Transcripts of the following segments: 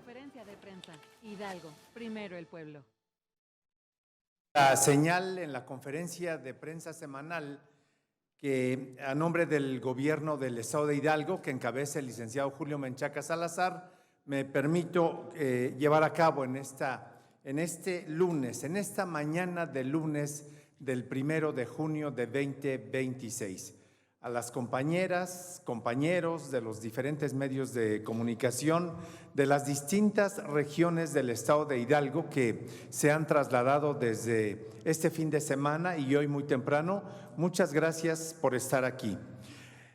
Conferencia de prensa. Hidalgo, primero el pueblo. La señal en la conferencia de prensa semanal que a nombre del gobierno del estado de Hidalgo, que encabeza el licenciado Julio Menchaca Salazar, me permito llevar a cabo en este lunes, en esta mañana de lunes del 1 de junio de 2026. A las compañeras, compañeros de los diferentes medios de comunicación de las distintas regiones del estado de Hidalgo que se han trasladado desde este fin de semana y hoy muy temprano, muchas gracias por estar aquí.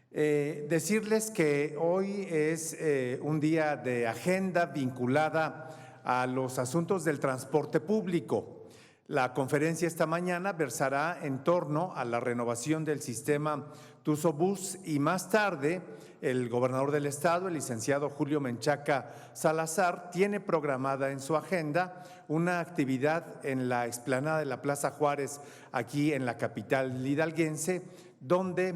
Decirles que hoy es un día de agenda vinculada a los asuntos del transporte público. La conferencia esta mañana versará en torno a la renovación del sistema Tusobús y más tarde el gobernador del estado, el licenciado Julio Menchaca Salazar, tiene programada en su agenda una actividad en la explanada de la Plaza Juárez, aquí en la capital hidalguense, donde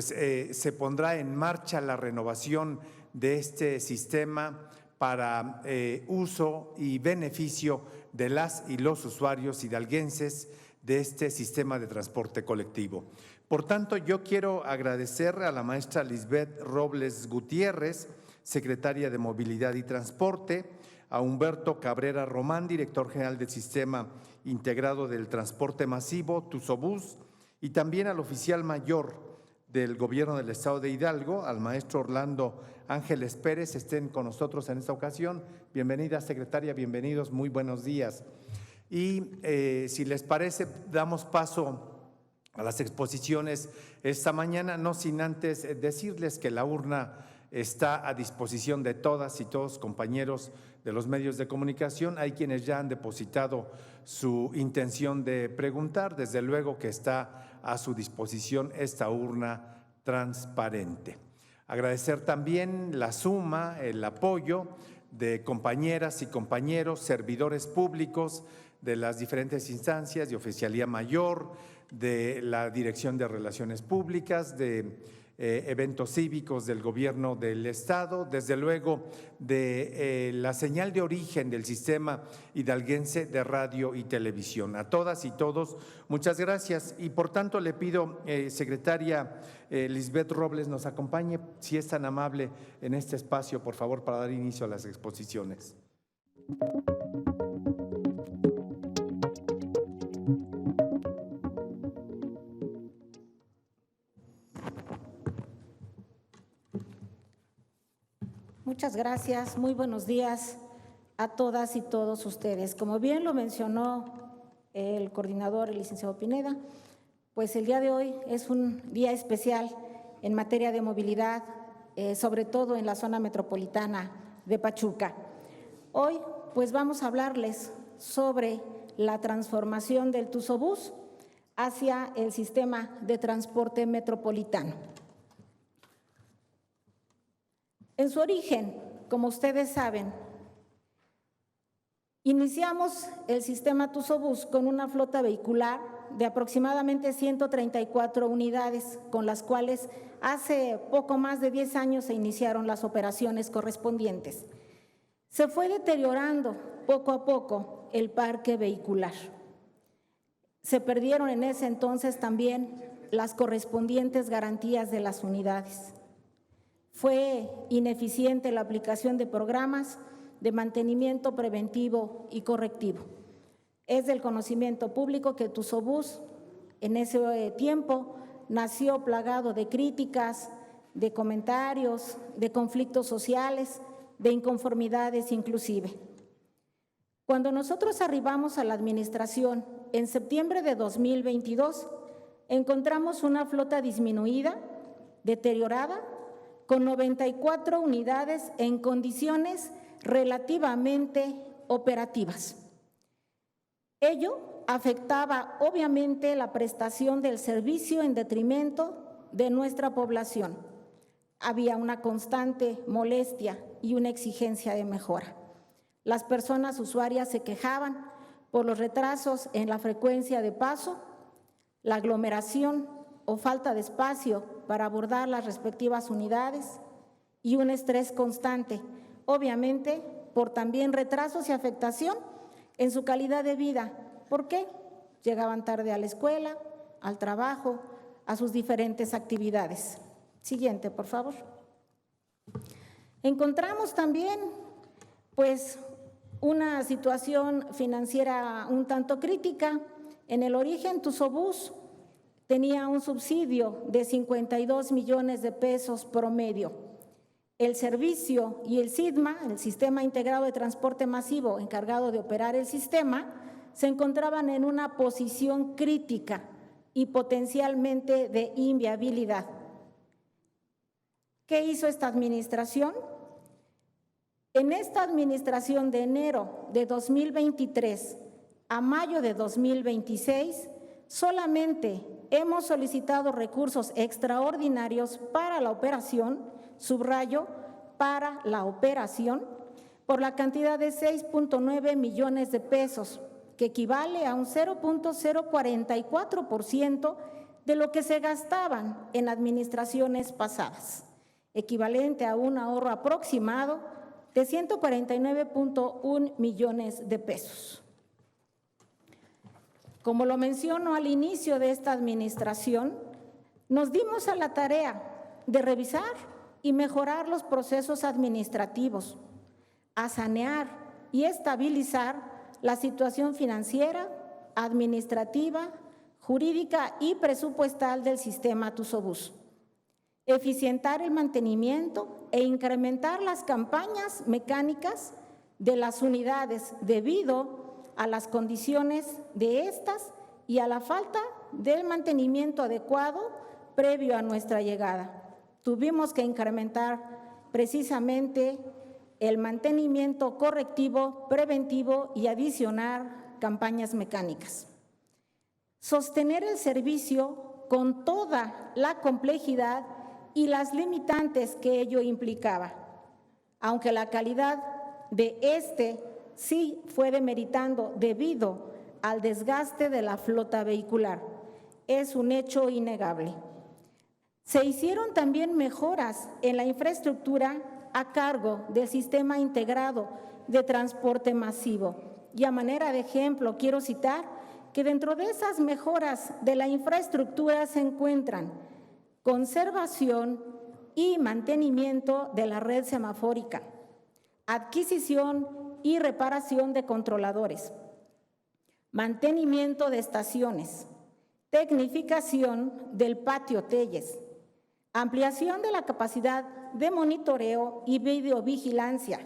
se pondrá en marcha la renovación de este sistema para uso y beneficio de las y los usuarios hidalguenses de este sistema de transporte colectivo. Por tanto, yo quiero agradecer a la maestra Lisbeth Robles Gutiérrez, secretaria de Movilidad y Transporte, a Humberto Cabrera Román, director general del Sistema Integrado del Transporte Masivo, Tusobús, y también al oficial mayor del gobierno del estado de Hidalgo, al maestro Orlando Ángeles Pérez, estén con nosotros en esta ocasión. Bienvenida, secretaria, bienvenidos, muy buenos días. Y si les parece, damos paso a las exposiciones esta mañana, no sin antes decirles que la urna está a disposición de todas y todos compañeros de los medios de comunicación. Hay quienes ya han depositado su intención de preguntar, desde luego que está a su disposición esta urna transparente. Agradecer también la suma, el apoyo de compañeras y compañeros, servidores públicos de las diferentes instancias de Oficialía Mayor, de la Dirección de Relaciones Públicas, de eventos cívicos del gobierno del estado, desde luego de la señal de origen del sistema hidalguense de radio y televisión. A todas y todos, muchas gracias y por tanto le pido, secretaria Lisbeth Robles, nos acompañe, si es tan amable, en este espacio, por favor, para dar inicio a las exposiciones. Muchas gracias, muy buenos días a todas y todos ustedes. Como bien lo mencionó el coordinador, el licenciado Pineda, pues el día de hoy es un día especial en materia de movilidad, sobre todo en la zona metropolitana de Pachuca. Hoy pues vamos a hablarles sobre la transformación del Tusobús hacia el sistema de transporte metropolitano. En su origen, como ustedes saben, iniciamos el sistema Tusobús con una flota vehicular de aproximadamente 134 unidades, con las cuales hace poco más de 10 años se iniciaron las operaciones correspondientes. Se fue deteriorando poco a poco el parque vehicular. Se perdieron en ese entonces también las correspondientes garantías de las unidades. Fue ineficiente la aplicación de programas de mantenimiento preventivo y correctivo. Es del conocimiento público que Tusobús en ese tiempo nació plagado de críticas, de comentarios, de conflictos sociales, de inconformidades inclusive. Cuando nosotros arribamos a la administración en septiembre de 2022, encontramos una flota disminuida, deteriorada, con 94 unidades en condiciones relativamente operativas. Ello afectaba obviamente la prestación del servicio en detrimento de nuestra población. Había una constante molestia y una exigencia de mejora. Las personas usuarias se quejaban por los retrasos en la frecuencia de paso, la aglomeración o falta de espacio para abordar las respectivas unidades y un estrés constante, obviamente por también retrasos y afectación en su calidad de vida. ¿Por qué? Llegaban tarde a la escuela, al trabajo, a sus diferentes actividades. Siguiente, por favor. Encontramos también, pues, una situación financiera un tanto crítica. En el origen, Tuzobús tenía un subsidio de 52 millones de pesos promedio. El servicio y el SITMA, el Sistema Integrado de Transporte Masivo, encargado de operar el sistema, se encontraban en una posición crítica y potencialmente de inviabilidad. ¿Qué hizo esta administración? En esta administración, de enero de 2023 a mayo de 2026, solamente hemos solicitado recursos extraordinarios para la operación, subrayo, para la operación, por la cantidad de 6.9 millones de pesos, que equivale a un 0.044% de lo que se gastaban en administraciones pasadas, equivalente a un ahorro aproximado de 149.1 millones de pesos. Como lo menciono al inicio de esta administración, nos dimos a la tarea de revisar y mejorar los procesos administrativos, a sanear y estabilizar la situación financiera, administrativa, jurídica y presupuestal del sistema Tuzobús, eficientar el mantenimiento e incrementar las campañas mecánicas de las unidades debido a las condiciones de estas y a la falta del mantenimiento adecuado previo a nuestra llegada. Tuvimos que incrementar precisamente el mantenimiento correctivo, preventivo y adicionar campañas mecánicas. Sostener el servicio con toda la complejidad y las limitantes que ello implicaba, aunque la calidad de este sí fue demeritando debido al desgaste de la flota vehicular. Es un hecho innegable. Se hicieron también mejoras en la infraestructura a cargo del Sistema Integrado de Transporte Masivo. Y a manera de ejemplo, quiero citar que dentro de esas mejoras de la infraestructura se encuentran conservación y mantenimiento de la red semafórica, adquisición y reparación de controladores, mantenimiento de estaciones, tecnificación del patio Telles, ampliación de la capacidad de monitoreo y videovigilancia,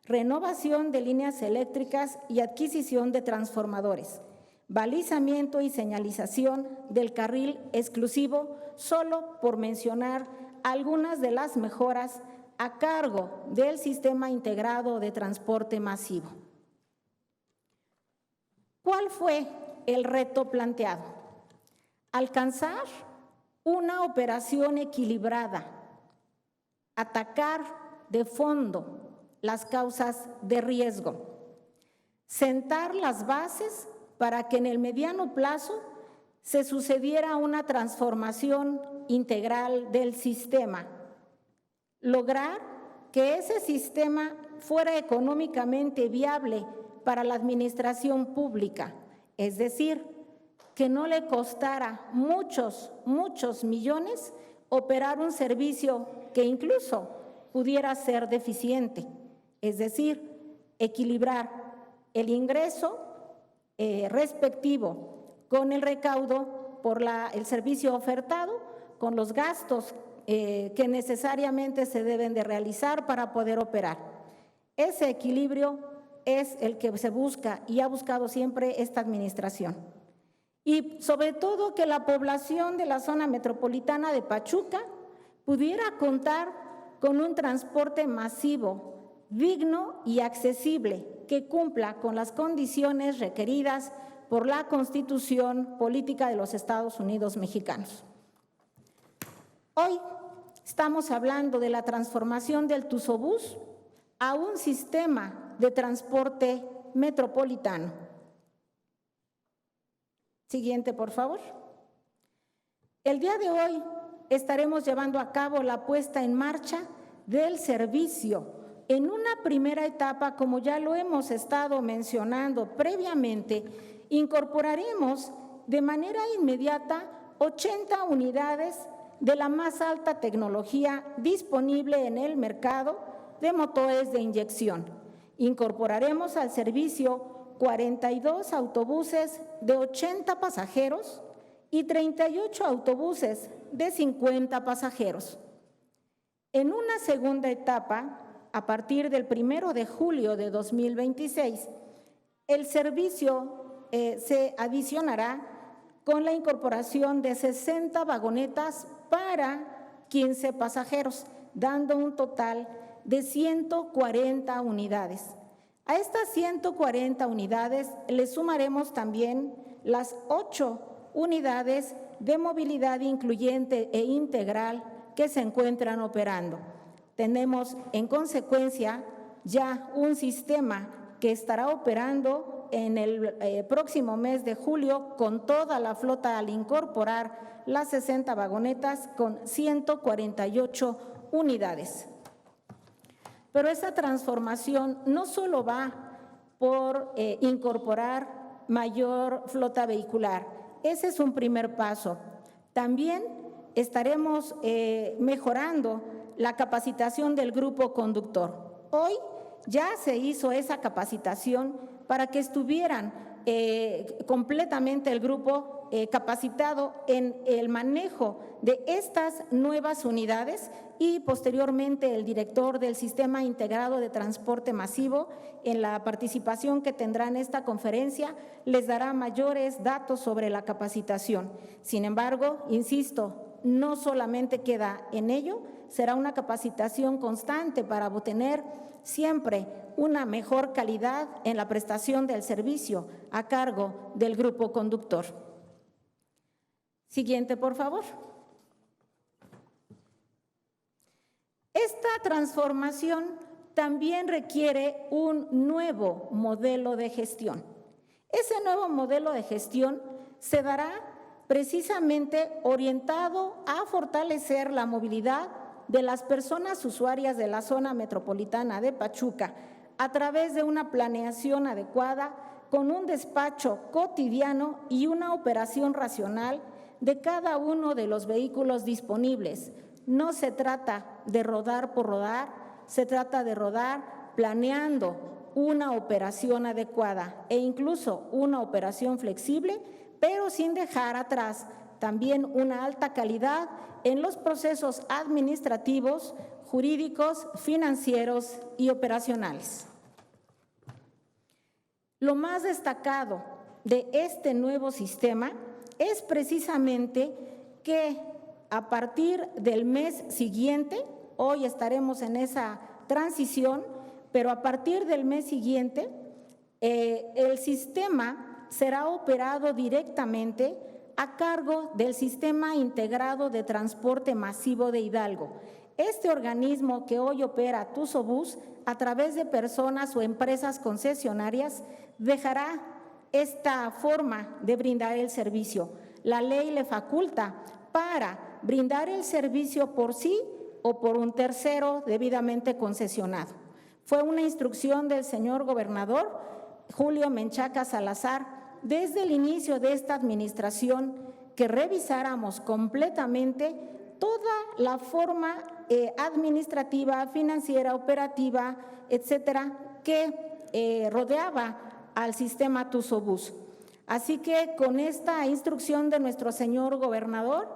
renovación de líneas eléctricas y adquisición de transformadores, balizamiento y señalización del carril exclusivo, solo por mencionar algunas de las mejoras a cargo del Sistema Integrado de Transporte Masivo. ¿Cuál fue el reto planteado? Alcanzar una operación equilibrada, atacar de fondo las causas de riesgo, sentar las bases para que en el mediano plazo se sucediera una transformación integral del sistema, lograr que ese sistema fuera económicamente viable para la administración pública, es decir, que no le costara muchos millones operar un servicio que incluso pudiera ser deficiente, es decir, equilibrar el ingreso respectivo con el recaudo por el servicio ofertado, con los gastos que necesariamente se deben de realizar para poder operar. Ese equilibrio es el que se busca y ha buscado siempre esta administración. Y sobre todo que la población de la zona metropolitana de Pachuca pudiera contar con un transporte masivo, digno y accesible, que cumpla con las condiciones requeridas por la Constitución Política de los Estados Unidos Mexicanos. Hoy estamos hablando de la transformación del Tuzobús a un sistema de transporte metropolitano. Siguiente, por favor. El día de hoy estaremos llevando a cabo la puesta en marcha del servicio En una primera etapa, como ya lo hemos estado mencionando previamente, incorporaremos de manera inmediata 80 unidades de la más alta tecnología disponible en el mercado de motores de inyección. Incorporaremos al servicio 42 autobuses de 80 pasajeros y 38 autobuses de 50 pasajeros. En una segunda etapa, a partir del 1 de julio de 2026, el servicio se adicionará con la incorporación de 60 vagonetas para 15 pasajeros, dando un total de 140 unidades. A estas 140 unidades le sumaremos también las 8 unidades de movilidad incluyente e integral que se encuentran operando. Tenemos, en consecuencia, ya un sistema que estará operando en el próximo mes de julio con toda la flota al incorporar las 60 vagonetas con 148 unidades. Pero esta transformación no solo va por incorporar mayor flota vehicular, ese es un primer paso. También estaremos mejorando la capacitación del grupo conductor. Hoy ya se hizo esa capacitación para que estuvieran completamente el grupo capacitado en el manejo de estas nuevas unidades y posteriormente el director del Sistema Integrado de Transporte Masivo, en la participación que tendrá en esta conferencia, les dará mayores datos sobre la capacitación. Sin embargo, insisto, no solamente queda en ello, será una capacitación constante para obtener siempre una mejor calidad en la prestación del servicio a cargo del grupo conductor. Siguiente, por favor. Esta transformación también requiere un nuevo modelo de gestión. Ese nuevo modelo de gestión se dará precisamente orientado a fortalecer la movilidad de las personas usuarias de la zona metropolitana de Pachuca a través de una planeación adecuada con un despacho cotidiano y una operación racional de cada uno de los vehículos disponibles. No se trata de rodar por rodar, se trata de rodar planeando una operación adecuada e incluso una operación flexible, pero sin dejar atrás también una alta calidad en los procesos administrativos, jurídicos, financieros y operacionales. Lo más destacado de este nuevo sistema es precisamente que a partir del mes siguiente, hoy estaremos en esa transición, pero a partir del mes siguiente, el sistema será operado directamente a cargo del Sistema Integrado de Transporte Masivo de Hidalgo. Este organismo que hoy opera Tuzobús, a través de personas o empresas concesionarias, dejará esta forma de brindar el servicio. La ley le faculta para brindar el servicio por sí o por un tercero debidamente concesionado. Fue una instrucción del señor gobernador Julio Menchaca Salazar desde el inicio de esta administración que revisáramos completamente toda la forma administrativa, financiera, operativa, etcétera, que rodeaba al sistema Tuzobús. Así que con esta instrucción de nuestro señor gobernador,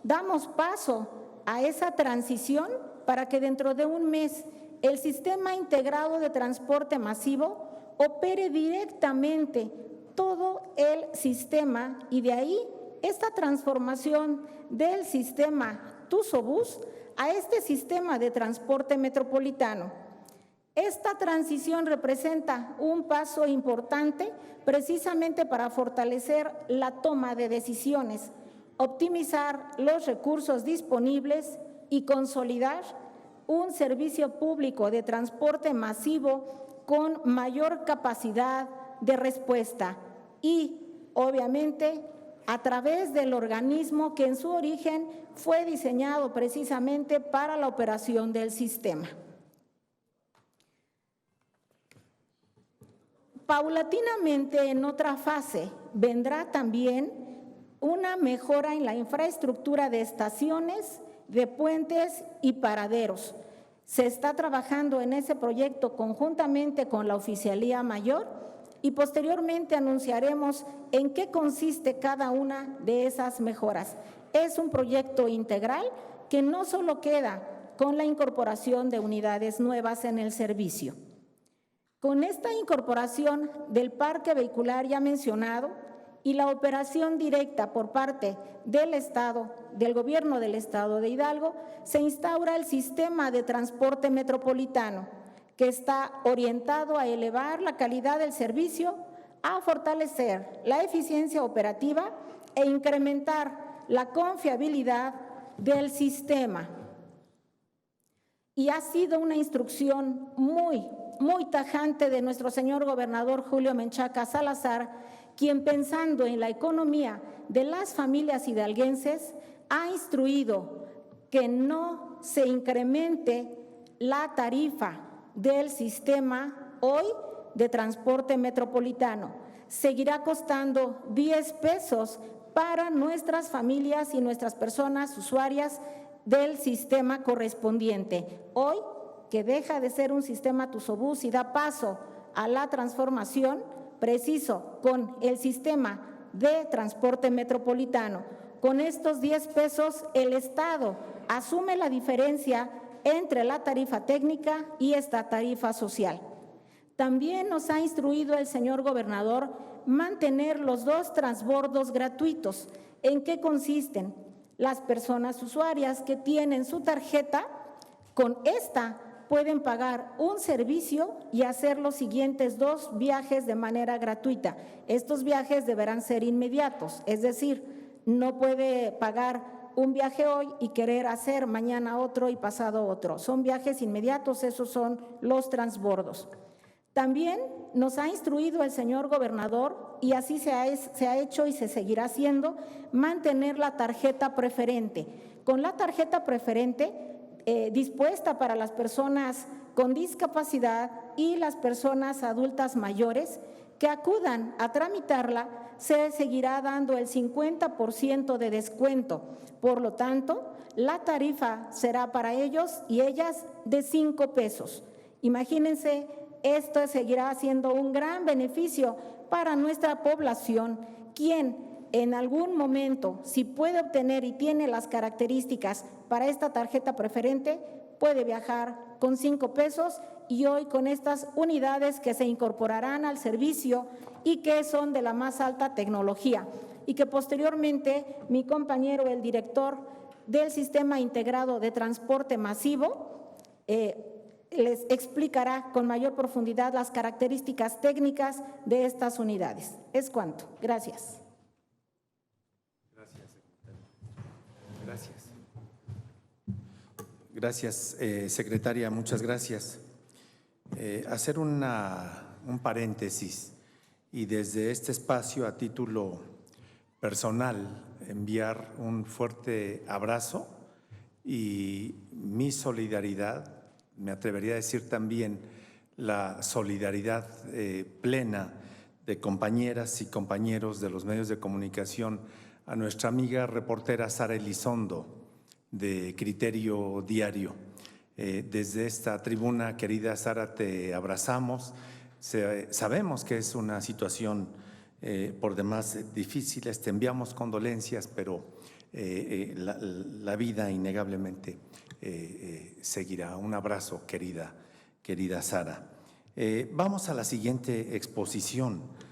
damos paso a esa transición para que dentro de un mes el Sistema Integrado de Transporte Masivo opere directamente todo el sistema y de ahí esta transformación del sistema Tuzobús a este sistema de transporte metropolitano. Esta transición representa un paso importante precisamente para fortalecer la toma de decisiones, optimizar los recursos disponibles y consolidar un servicio público de transporte masivo con mayor capacidad de respuesta y, obviamente, a través del organismo que en su origen fue diseñado precisamente para la operación del sistema. Paulatinamente, en otra fase, vendrá también una mejora en la infraestructura de estaciones, de puentes y paraderos. Se está trabajando en ese proyecto conjuntamente con la Oficialía Mayor y posteriormente anunciaremos en qué consiste cada una de esas mejoras. Es un proyecto integral que no solo queda con la incorporación de unidades nuevas en el servicio. Con esta incorporación del parque vehicular ya mencionado y la operación directa por parte del Estado, del Gobierno del Estado de Hidalgo, se instaura el sistema de transporte metropolitano, que está orientado a elevar la calidad del servicio, a fortalecer la eficiencia operativa e incrementar la confiabilidad del sistema. Y ha sido una instrucción muy tajante de nuestro señor gobernador Julio Menchaca Salazar, quien, pensando en la economía de las familias hidalguenses, ha instruido que no se incremente la tarifa del sistema hoy de transporte metropolitano. Seguirá costando 10 pesos para nuestras familias y nuestras personas usuarias del sistema correspondiente. Hoy, que deja de ser un sistema Tusobús y da paso a la transformación preciso con el sistema de transporte metropolitano. Con estos 10 pesos, el Estado asume la diferencia entre la tarifa técnica y esta tarifa social. También nos ha instruido el señor gobernador mantener los 2 transbordos gratuitos. ¿En qué consisten? Las personas usuarias que tienen su tarjeta, con esta pueden pagar un servicio y hacer los siguientes 2 viajes de manera gratuita. Estos viajes deberán ser inmediatos, es decir, no puede pagar un viaje hoy y querer hacer mañana otro y pasado otro. Son viajes inmediatos, esos son los transbordos. También nos ha instruido el señor gobernador, y así se ha hecho y se seguirá haciendo, mantener la tarjeta preferente. Con la tarjeta preferente dispuesta para las personas con discapacidad y las personas adultas mayores que acudan a tramitarla, se seguirá dando el 50% de descuento. Por lo tanto, la tarifa será para ellos y ellas de 5 pesos. Imagínense, esto seguirá siendo un gran beneficio para nuestra población, quien en algún momento, si puede obtener y tiene las características para esta tarjeta preferente, puede viajar con 5 pesos y hoy con estas unidades que se incorporarán al servicio y que son de la más alta tecnología y que posteriormente mi compañero, el director del Sistema Integrado de Transporte Masivo, les explicará con mayor profundidad las características técnicas de estas unidades. Es cuanto. Gracias. Gracias, secretaria, muchas gracias. Hacer un paréntesis y desde este espacio a título personal enviar un fuerte abrazo y mi solidaridad, me atrevería a decir también la solidaridad plena de compañeras y compañeros de los medios de comunicación a nuestra amiga reportera Sara Elizondo, de Criterio Diario. Desde esta tribuna, querida Sara, te abrazamos. Sabemos que es una situación por demás difícil, te enviamos condolencias, pero la vida innegablemente seguirá. Un abrazo, querida Sara. Vamos a la siguiente exposición.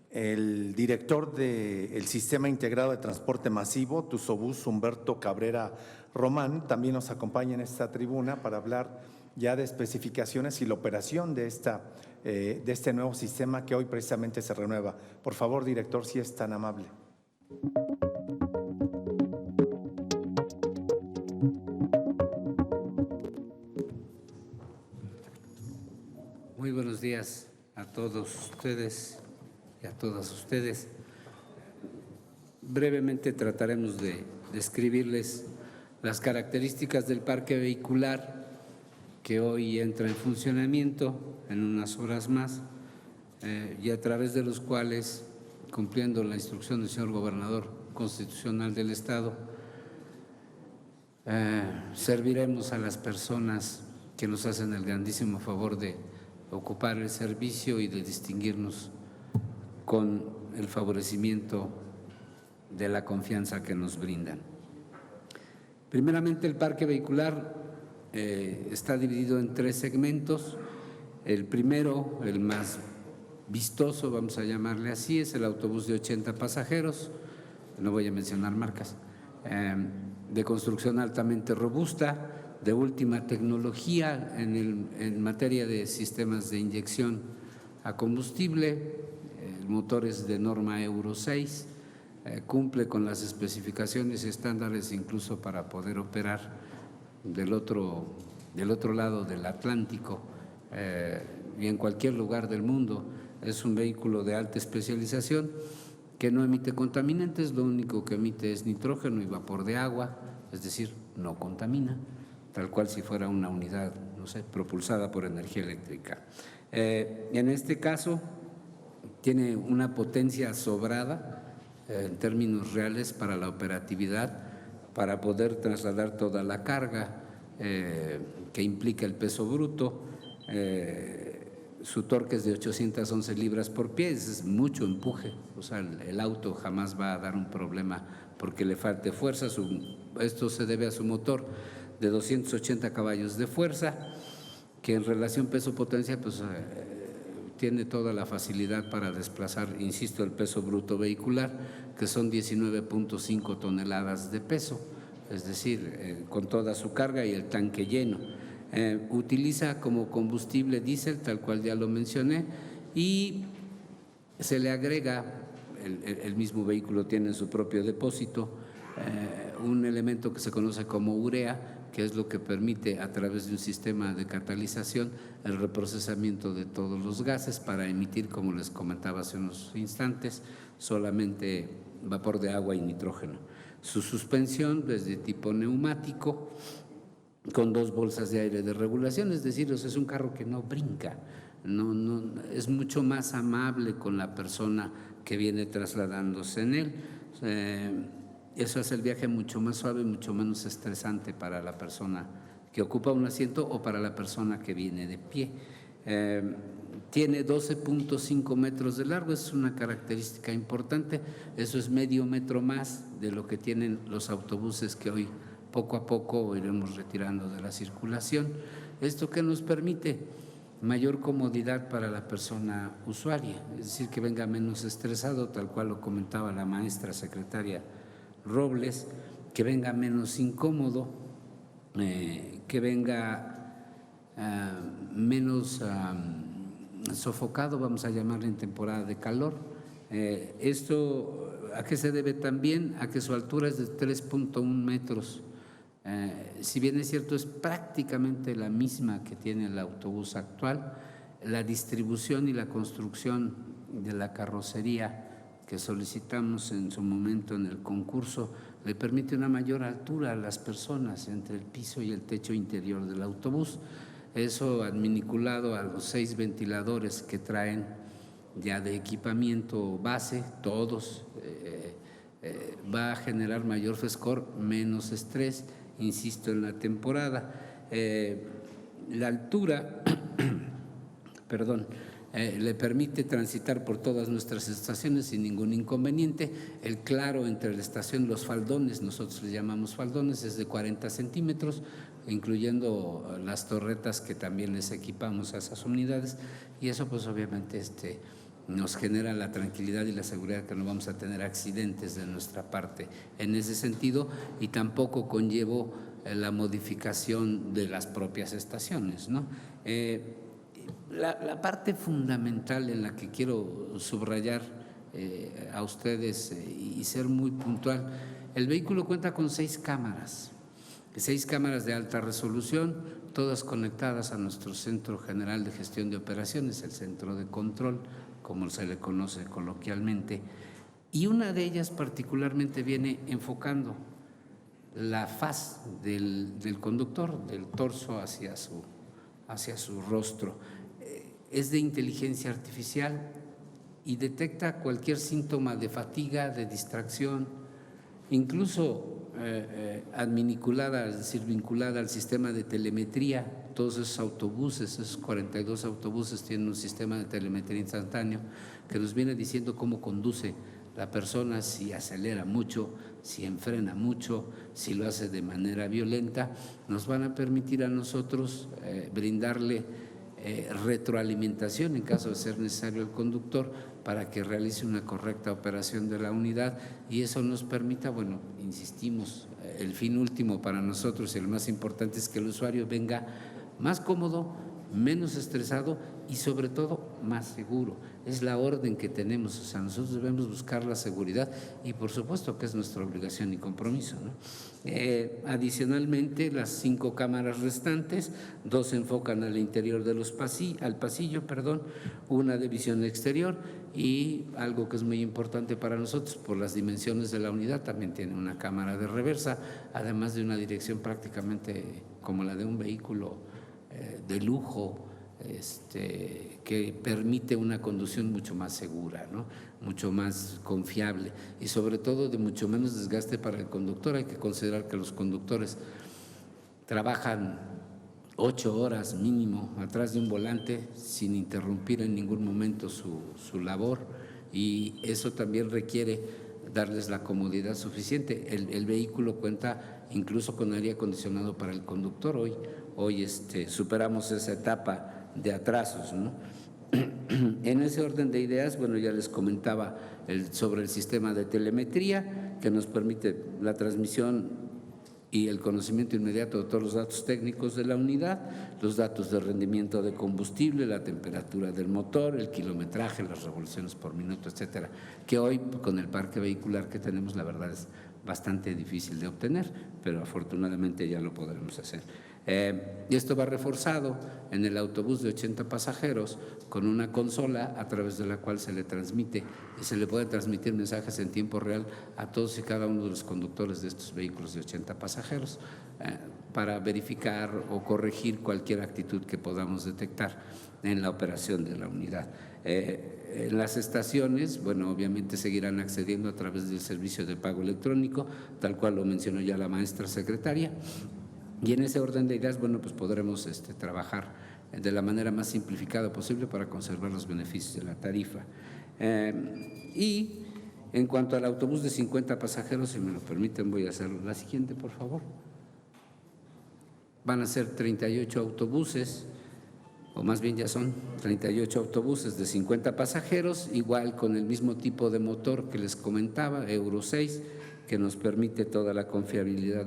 El director del Sistema Integrado de Transporte Masivo, Tusobús, Humberto Cabrera Román, también nos acompaña en esta tribuna para hablar ya de especificaciones y la operación de este nuevo sistema que hoy precisamente se renueva. Por favor, director, si es tan amable. Muy buenos días a todos ustedes y a todas ustedes. Brevemente trataremos de describirles las características del parque vehicular que hoy entra en funcionamiento en unas horas más y a través de los cuales, cumpliendo la instrucción del señor gobernador constitucional del Estado, serviremos a las personas que nos hacen el grandísimo favor de ocupar el servicio y de distinguirnos con el favorecimiento de la confianza que nos brindan. Primeramente, el parque vehicular está dividido en 3 segmentos. El primero, el más vistoso, vamos a llamarle así, es el autobús de 80 pasajeros, no voy a mencionar marcas, de construcción altamente robusta, de última tecnología en materia de sistemas de inyección a combustible. El motor es de norma Euro 6, cumple con las especificaciones y estándares incluso para poder operar del otro lado del Atlántico y en cualquier lugar del mundo. Es un vehículo de alta especialización que no emite contaminantes, lo único que emite es nitrógeno y vapor de agua, es decir, no contamina, tal cual si fuera una unidad, no sé, propulsada por energía eléctrica. En este caso, tiene una potencia sobrada en términos reales para la operatividad, para poder trasladar toda la carga que implica el peso bruto. Su torque es de 811 libras por pie, es mucho empuje, o sea, el auto jamás va a dar un problema porque le falte fuerza. Esto se debe a su motor de 280 caballos de fuerza, que en relación peso-potencia pues tiene toda la facilidad para desplazar, insisto, el peso bruto vehicular, que son 19.5 toneladas de peso, es decir, con toda su carga y el tanque lleno. Utiliza como combustible diésel, tal cual ya lo mencioné, y se le agrega, el mismo vehículo tiene en su propio depósito, un elemento que se conoce como urea, que es lo que permite a través de un sistema de catalización el reprocesamiento de todos los gases para emitir, como les comentaba hace unos instantes, solamente vapor de agua y nitrógeno. Su suspensión es de tipo neumático, con 2 bolsas de aire de regulación, es decir, es un carro que no brinca, es mucho más amable con la persona que viene trasladándose en él. Eso hace el viaje mucho más suave, mucho menos estresante para la persona que ocupa un asiento o para la persona que viene de pie. Tiene 12.5 metros de largo, es una característica importante, eso es medio metro más de lo que tienen los autobuses que hoy poco a poco iremos retirando de la circulación. ¿Esto qué nos permite? Mayor comodidad para la persona usuaria, es decir, que venga menos estresado, tal cual lo comentaba la maestra secretaria Robles, que venga menos incómodo, que venga menos sofocado, vamos a llamarle en temporada de calor. ¿Esto a qué se debe también? A que su altura es de 3.1 metros. Si bien es cierto, es prácticamente la misma que tiene el autobús actual, la distribución y la construcción de la carrocería que solicitamos en su momento en el concurso le permite una mayor altura a las personas entre el piso y el techo interior del autobús. Eso adminiculado a los 6 ventiladores que traen ya de equipamiento base, todos, va a generar mayor frescor, menos estrés, insisto, en la temporada. La altura, perdón, le permite transitar por todas nuestras estaciones sin ningún inconveniente. El claro entre la estación, los faldones, nosotros les llamamos faldones, es de 40 centímetros, incluyendo las torretas que también les equipamos a esas unidades, y eso pues obviamente nos genera la tranquilidad y la seguridad que no vamos a tener accidentes de nuestra parte en ese sentido, y tampoco conllevó la modificación de las propias estaciones, ¿no? La parte fundamental en la que quiero subrayar a ustedes y ser muy puntual, el vehículo cuenta con 6 cámaras de alta resolución, todas conectadas a nuestro Centro General de Gestión de Operaciones, el Centro de Control, como se le conoce coloquialmente, y una de ellas particularmente viene enfocando la faz del conductor, del torso hacia su rostro. es de inteligencia artificial y detecta cualquier síntoma de fatiga, de distracción, incluso adminiculada, es decir, vinculada al sistema de telemetría. Todos esos autobuses, esos 42 autobuses tienen un sistema de telemetría instantáneo que nos viene diciendo cómo conduce la persona, si acelera mucho, si enfrena mucho, si lo hace de manera violenta. Nos van a permitir a nosotros brindarle retroalimentación en caso de ser necesario al conductor para que realice una correcta operación de la unidad, y eso nos permita, bueno, insistimos, el fin último para nosotros y el más importante es que el usuario venga más cómodo, menos estresado y sobre todo más seguro. Es la orden que tenemos, o sea, nosotros debemos buscar la seguridad y por supuesto que es nuestra obligación y compromiso, ¿no? Adicionalmente, las 5 cámaras restantes, 2 se enfocan al interior de los al pasillo, una de visión exterior, y algo que es muy importante para nosotros por las dimensiones de la unidad, también tiene una cámara de reversa, además de una dirección prácticamente como la de un vehículo de lujo, que permite una conducción mucho más segura, ¿no? Mucho más confiable y sobre todo de mucho menos desgaste para el conductor. Hay que considerar que los conductores trabajan 8 horas mínimo atrás de un volante sin interrumpir en ningún momento su labor, y eso también requiere darles la comodidad suficiente. El vehículo cuenta incluso con aire acondicionado para el conductor. Hoy superamos esa etapa de atrasos, ¿no? En ese orden de ideas, bueno, ya les comentaba sobre el sistema de telemetría que nos permite la transmisión y el conocimiento inmediato de todos los datos técnicos de la unidad, los datos de rendimiento de combustible, la temperatura del motor, el kilometraje, las revoluciones por minuto, etcétera, que hoy con el parque vehicular que tenemos, la verdad es bastante difícil de obtener, pero afortunadamente ya lo podremos hacer. Y esto va reforzado en el autobús de 80 pasajeros con una consola a través de la cual se le transmite y se le puede transmitir mensajes en tiempo real a todos y cada uno de los conductores de estos vehículos de 80 pasajeros para verificar o corregir cualquier actitud que podamos detectar en la operación de la unidad. En las estaciones, bueno, obviamente seguirán accediendo a través del servicio de pago electrónico, tal cual lo mencionó ya la maestra secretaria. Y en ese orden de ideas, bueno, pues podremos trabajar de la manera más simplificada posible para conservar los beneficios de la tarifa. Y en cuanto al autobús de 50 pasajeros, si me lo permiten, voy a hacer la siguiente, por favor. Van a ser 38 autobuses, o más bien ya son 38 autobuses de 50 pasajeros, igual con el mismo tipo de motor que les comentaba, Euro 6, que nos permite toda la confiabilidad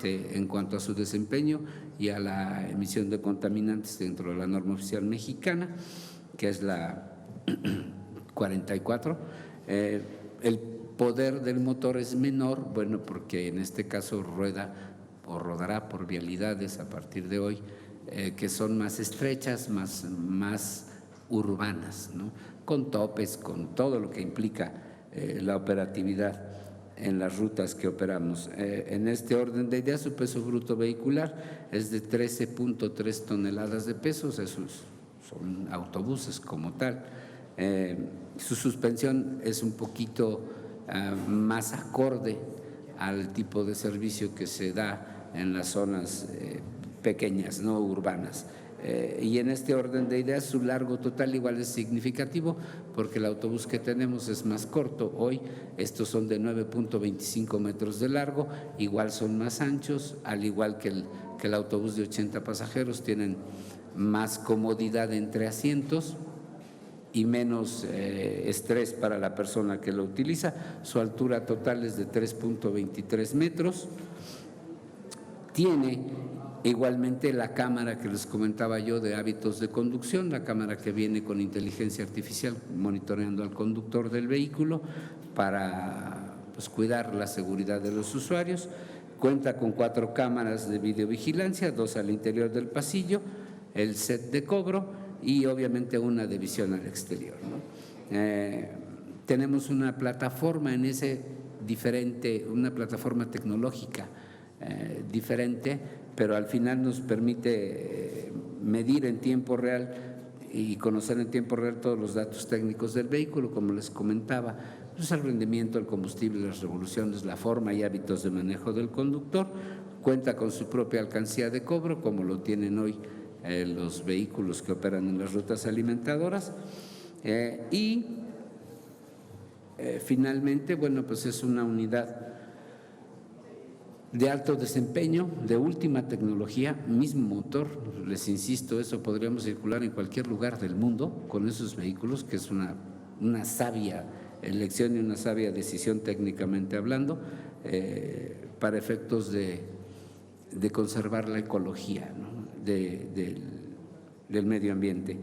en cuanto a su desempeño y a la emisión de contaminantes dentro de la norma oficial mexicana, que es la 44. El poder del motor es menor, bueno, porque en este caso rueda o rodará por vialidades a partir de hoy que son más estrechas, más urbanas, ¿no? Con topes, con todo lo que implica la operatividad en las rutas que operamos. En este orden de ideas, su peso bruto vehicular es de 13.3 toneladas de peso, esos son autobuses como tal. Su suspensión es un poquito más acorde al tipo de servicio que se da en las zonas pequeñas, no urbanas. Y en este orden de ideas, su largo total igual es significativo porque el autobús que tenemos es más corto. Hoy estos son de 9.25 metros de largo, igual son más anchos, al igual que el autobús de 80 pasajeros, tienen más comodidad entre asientos y menos estrés para la persona que lo utiliza. Su altura total es de 3.23 metros. Tiene igualmente la cámara que les comentaba yo de hábitos de conducción, la cámara que viene con inteligencia artificial monitoreando al conductor del vehículo para cuidar la seguridad de los usuarios. Cuenta con 4 cámaras de videovigilancia, 2 al interior del pasillo, el set de cobro y obviamente una de visión al exterior, ¿no? Tenemos una plataforma una plataforma tecnológica diferente, pero al final nos permite medir en tiempo real y conocer en tiempo real todos los datos técnicos del vehículo, como les comentaba, pues el rendimiento, el combustible, las revoluciones, la forma y hábitos de manejo del conductor. Cuenta con su propia alcancía de cobro, como lo tienen hoy los vehículos que operan en las rutas alimentadoras. Finalmente, bueno, pues es una unidad de alto desempeño, de última tecnología, mismo motor. Les insisto, eso podríamos circular en cualquier lugar del mundo con esos vehículos, que es una sabia elección y una sabia decisión técnicamente hablando, para efectos de conservar la ecología, ¿no?, del medio ambiente.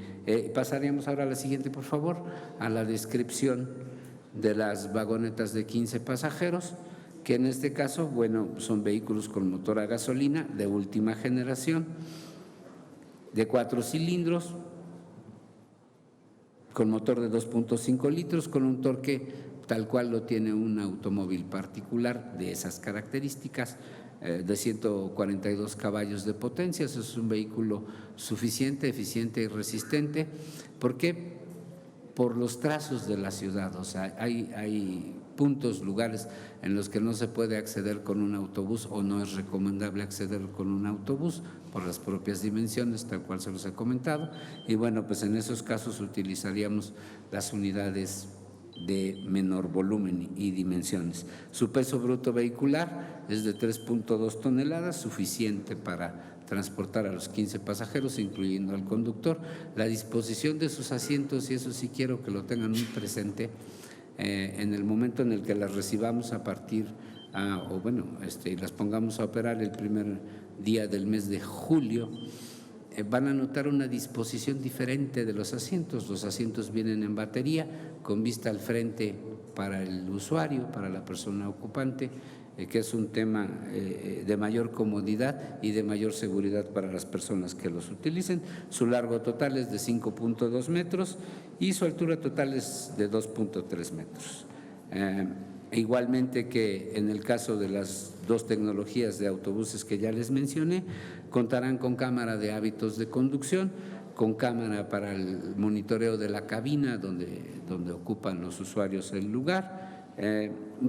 Pasaríamos ahora a la siguiente, por favor, a la descripción de las vagonetas de 15 pasajeros, que en este caso, bueno, son vehículos con motor a gasolina de última generación, de 4 cilindros, con motor de 2.5 litros, con un torque tal cual lo tiene un automóvil particular de esas características, de 142 caballos de potencia. Eso es un vehículo suficiente, eficiente y resistente. ¿Por qué? Por los trazos de la ciudad. O sea, hay puntos, lugares en los que no se puede acceder con un autobús o no es recomendable acceder con un autobús por las propias dimensiones, tal cual se los he comentado. Y bueno, pues en esos casos utilizaríamos las unidades de menor volumen y dimensiones. Su peso bruto vehicular es de 3.2 toneladas, suficiente para transportar a los 15 pasajeros, incluyendo al conductor. La disposición de sus asientos, y eso sí quiero que lo tengan muy presente, en el momento en el que las recibamos y las pongamos a operar el primer día del mes de julio, van a notar una disposición diferente de los asientos. Los asientos vienen en batería, con vista al frente para el usuario, para la persona ocupante, que es un tema de mayor comodidad y de mayor seguridad para las personas que los utilicen. Su largo total es de 5.2 metros y su altura total es de 2.3 metros. Igualmente que en el caso de las dos tecnologías de autobuses que ya les mencioné, contarán con cámara de hábitos de conducción, con cámara para el monitoreo de la cabina donde ocupan los usuarios el lugar,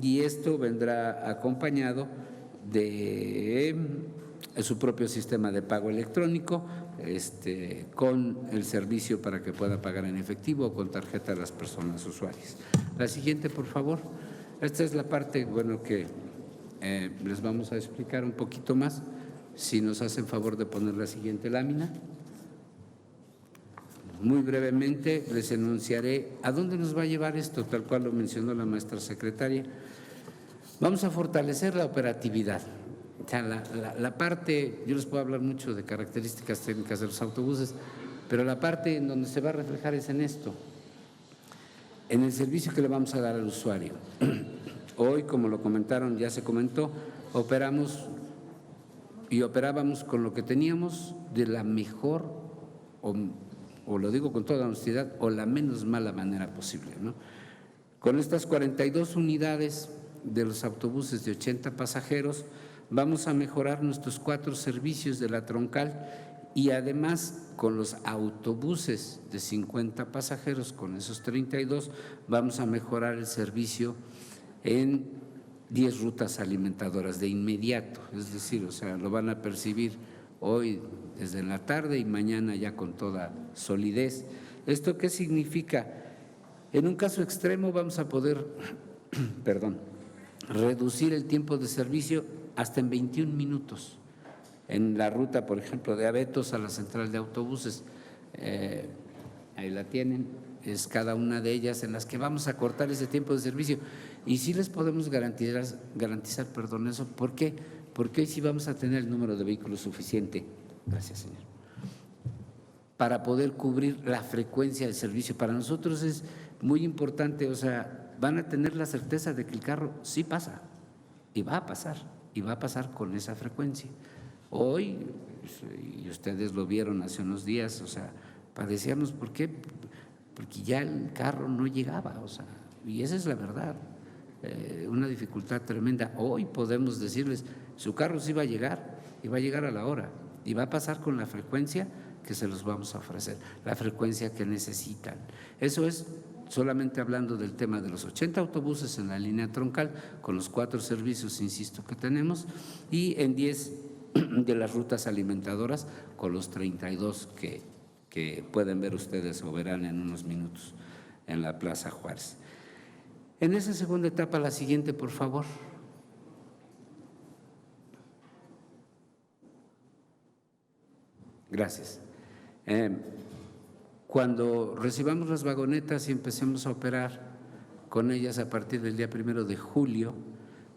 y esto vendrá acompañado de su propio sistema de pago electrónico, con el servicio para que pueda pagar en efectivo o con tarjeta a las personas usuarias. La siguiente, por favor. Esta es la parte, bueno, que les vamos a explicar un poquito más. Si nos hacen favor de poner la siguiente lámina. Muy brevemente les enunciaré a dónde nos va a llevar esto, tal cual lo mencionó la maestra secretaria. Vamos a fortalecer la operatividad. O sea, la parte, yo les puedo hablar mucho de características técnicas de los autobuses, pero la parte en donde se va a reflejar es en esto, en el servicio que le vamos a dar al usuario. Hoy, como lo comentaron, ya se comentó, operábamos con lo que teníamos de la mejor, o lo digo con toda honestidad, o la menos mala manera posible, ¿no? Con estas 42 unidades de los autobuses de 80 pasajeros, vamos a mejorar nuestros 4 servicios de la troncal y además con los autobuses de 50 pasajeros, con esos 32, vamos a mejorar el servicio en 10 rutas alimentadoras de inmediato, es decir, o sea, lo van a percibir hoy desde la tarde y mañana ya con toda solidez. ¿Esto qué significa? En un caso extremo vamos a poder, reducir el tiempo de servicio hasta en 21 minutos. En la ruta, por ejemplo, de Abetos a la central de autobuses, ahí la tienen, es cada una de ellas en las que vamos a cortar ese tiempo de servicio. Y sí les podemos garantizar eso. ¿Por qué? Porque hoy sí vamos a tener el número de vehículos suficiente, gracias señor, para poder cubrir la frecuencia del servicio. Para nosotros es muy importante, o sea, van a tener la certeza de que el carro sí pasa y va a pasar con esa frecuencia. Hoy, y ustedes lo vieron hace unos días, o sea, padecíamos, ¿por qué? Porque ya el carro no llegaba, o sea, y esa es la verdad, una dificultad tremenda. Hoy podemos decirles, su carro sí va a llegar y va a llegar a la hora y va a pasar con la frecuencia que se los vamos a ofrecer, la frecuencia que necesitan. Eso es solamente hablando del tema de los 80 autobuses en la línea troncal, con los 4 servicios, insisto, que tenemos, y en 10 de las rutas alimentadoras, con los 32 que pueden ver ustedes o verán en unos minutos en la Plaza Juárez. En esa segunda etapa, la siguiente, por favor. Gracias. Cuando recibamos las vagonetas y empecemos a operar con ellas a partir del día 1 de julio,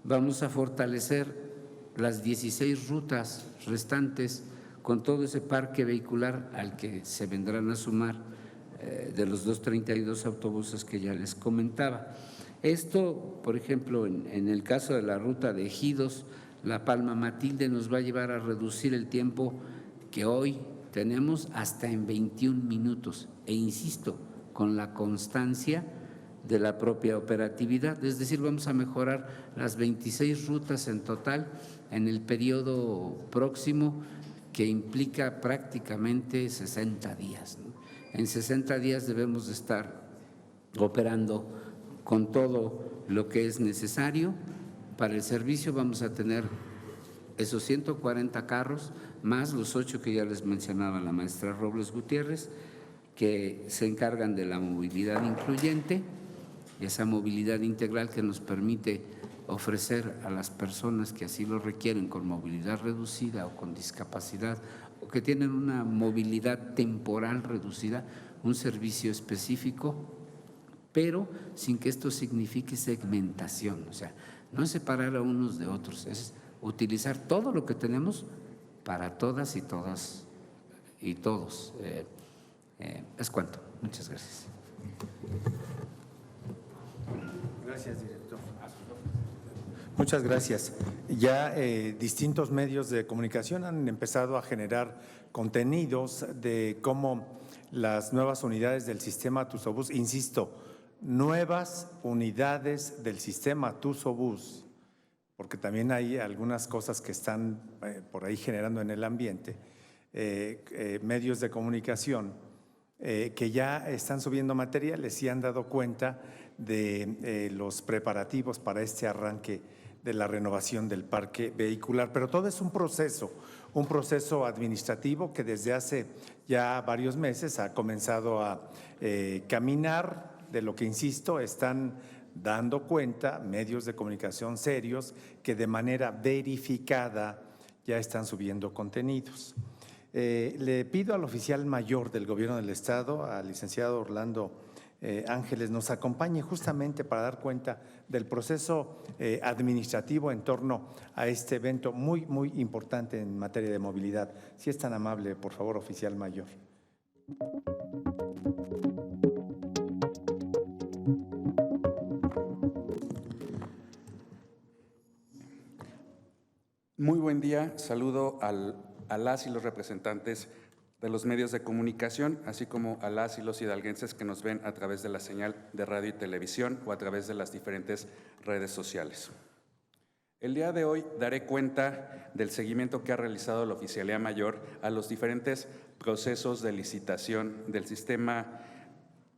vamos a fortalecer las 16 rutas restantes con todo ese parque vehicular al que se vendrán a sumar de los 232 autobuses que ya les comentaba. Esto, por ejemplo, en el caso de la ruta de Ejidos, La Palma Matilde, nos va a llevar a reducir el tiempo que hoy tenemos hasta en 21 minutos, e insisto, con la constancia de la propia operatividad, es decir, vamos a mejorar las 26 rutas en total en el periodo próximo, que implica prácticamente 60 días, ¿no? En 60 días debemos de estar operando con todo lo que es necesario para el servicio. Vamos a tener esos 140 carros, más los 8 que ya les mencionaba la maestra Robles Gutiérrez, que se encargan de la movilidad incluyente, esa movilidad integral que nos permite ofrecer a las personas que así lo requieren, con movilidad reducida o con discapacidad, o que tienen una movilidad temporal reducida, un servicio específico, pero sin que esto signifique segmentación, o sea, no es separar a unos de otros, es utilizar todo lo que tenemos para todas y todas y todos. Es cuanto. Muchas gracias. Gracias, director. Muchas gracias. Ya distintos medios de comunicación han empezado a generar contenidos de cómo las nuevas unidades del sistema Tusobús, insisto, nuevas unidades del sistema Tusobús, porque también hay algunas cosas que están por ahí generando en el ambiente, medios de comunicación que ya están subiendo materiales y han dado cuenta de los preparativos para este arranque de la renovación del parque vehicular. Pero todo es un proceso administrativo que desde hace ya varios meses ha comenzado a caminar, de lo que, insisto, están dando cuenta medios de comunicación serios que de manera verificada ya están subiendo contenidos. Le pido al oficial mayor del Gobierno del Estado, al licenciado Orlando Ángeles, nos acompañe justamente para dar cuenta del proceso administrativo en torno a este evento muy, muy importante en materia de movilidad. Si es tan amable, por favor, oficial mayor. Muy buen día, saludo a las y los representantes de los medios de comunicación, así como a las y los hidalguenses que nos ven a través de la señal de radio y televisión o a través de las diferentes redes sociales. El día de hoy daré cuenta del seguimiento que ha realizado la Oficialía Mayor a los diferentes procesos de licitación del sistema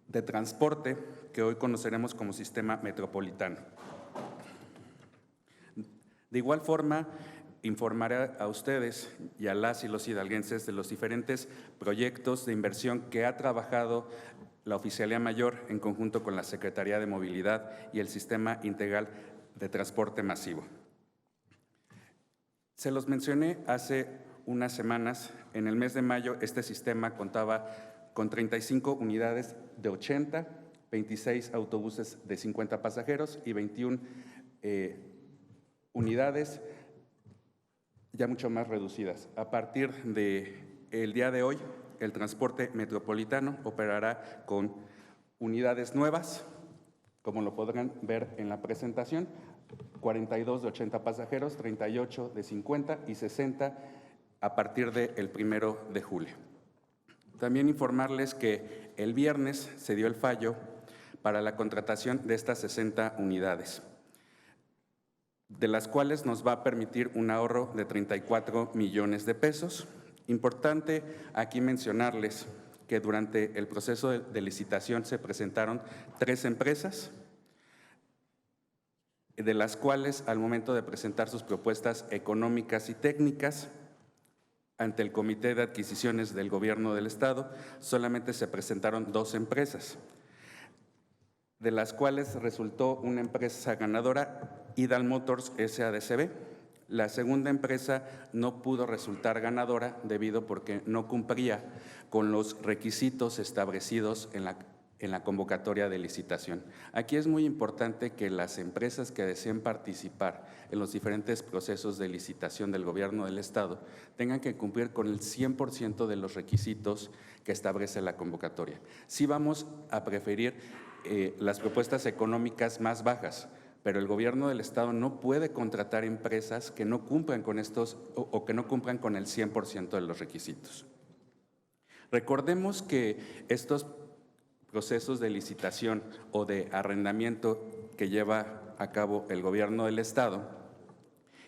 de transporte que hoy conoceremos como sistema metropolitano. De igual forma, informaré a ustedes y a las y los hidalguenses de los diferentes proyectos de inversión que ha trabajado la Oficialía Mayor en conjunto con la Secretaría de Movilidad y el Sistema Integral de Transporte Masivo. Se los mencioné hace unas semanas. En el mes de mayo este sistema contaba con 35 unidades de 80, 26 autobuses de 50 pasajeros y 21 unidades ya mucho más reducidas. A partir del día de hoy, el transporte metropolitano operará con unidades nuevas, como lo podrán ver en la presentación, 42 de 80 pasajeros, 38 de 50 y 60 a partir del 1 de julio. También informarles que el viernes se dio el fallo para la contratación de estas 60 unidades, de las cuales nos va a permitir un ahorro de 34 millones de pesos. Importante aquí mencionarles que durante el proceso de licitación se presentaron 3 empresas, de las cuales al momento de presentar sus propuestas económicas y técnicas ante el Comité de Adquisiciones del Gobierno del Estado, solamente se presentaron 2 empresas, de las cuales resultó una empresa ganadora, Idal Motors S.A.D.C.B. La segunda empresa no pudo resultar ganadora debido porque no cumplía con los requisitos establecidos en la convocatoria de licitación. Aquí es muy importante que las empresas que deseen participar en los diferentes procesos de licitación del Gobierno del Estado tengan que cumplir con el 100% de los requisitos que establece la convocatoria. Sí vamos a preferir las propuestas económicas más bajas, pero el Gobierno del Estado no puede contratar empresas que no cumplan con estos o que no cumplan con el 100% de los requisitos. Recordemos que estos procesos de licitación o de arrendamiento que lleva a cabo el Gobierno del Estado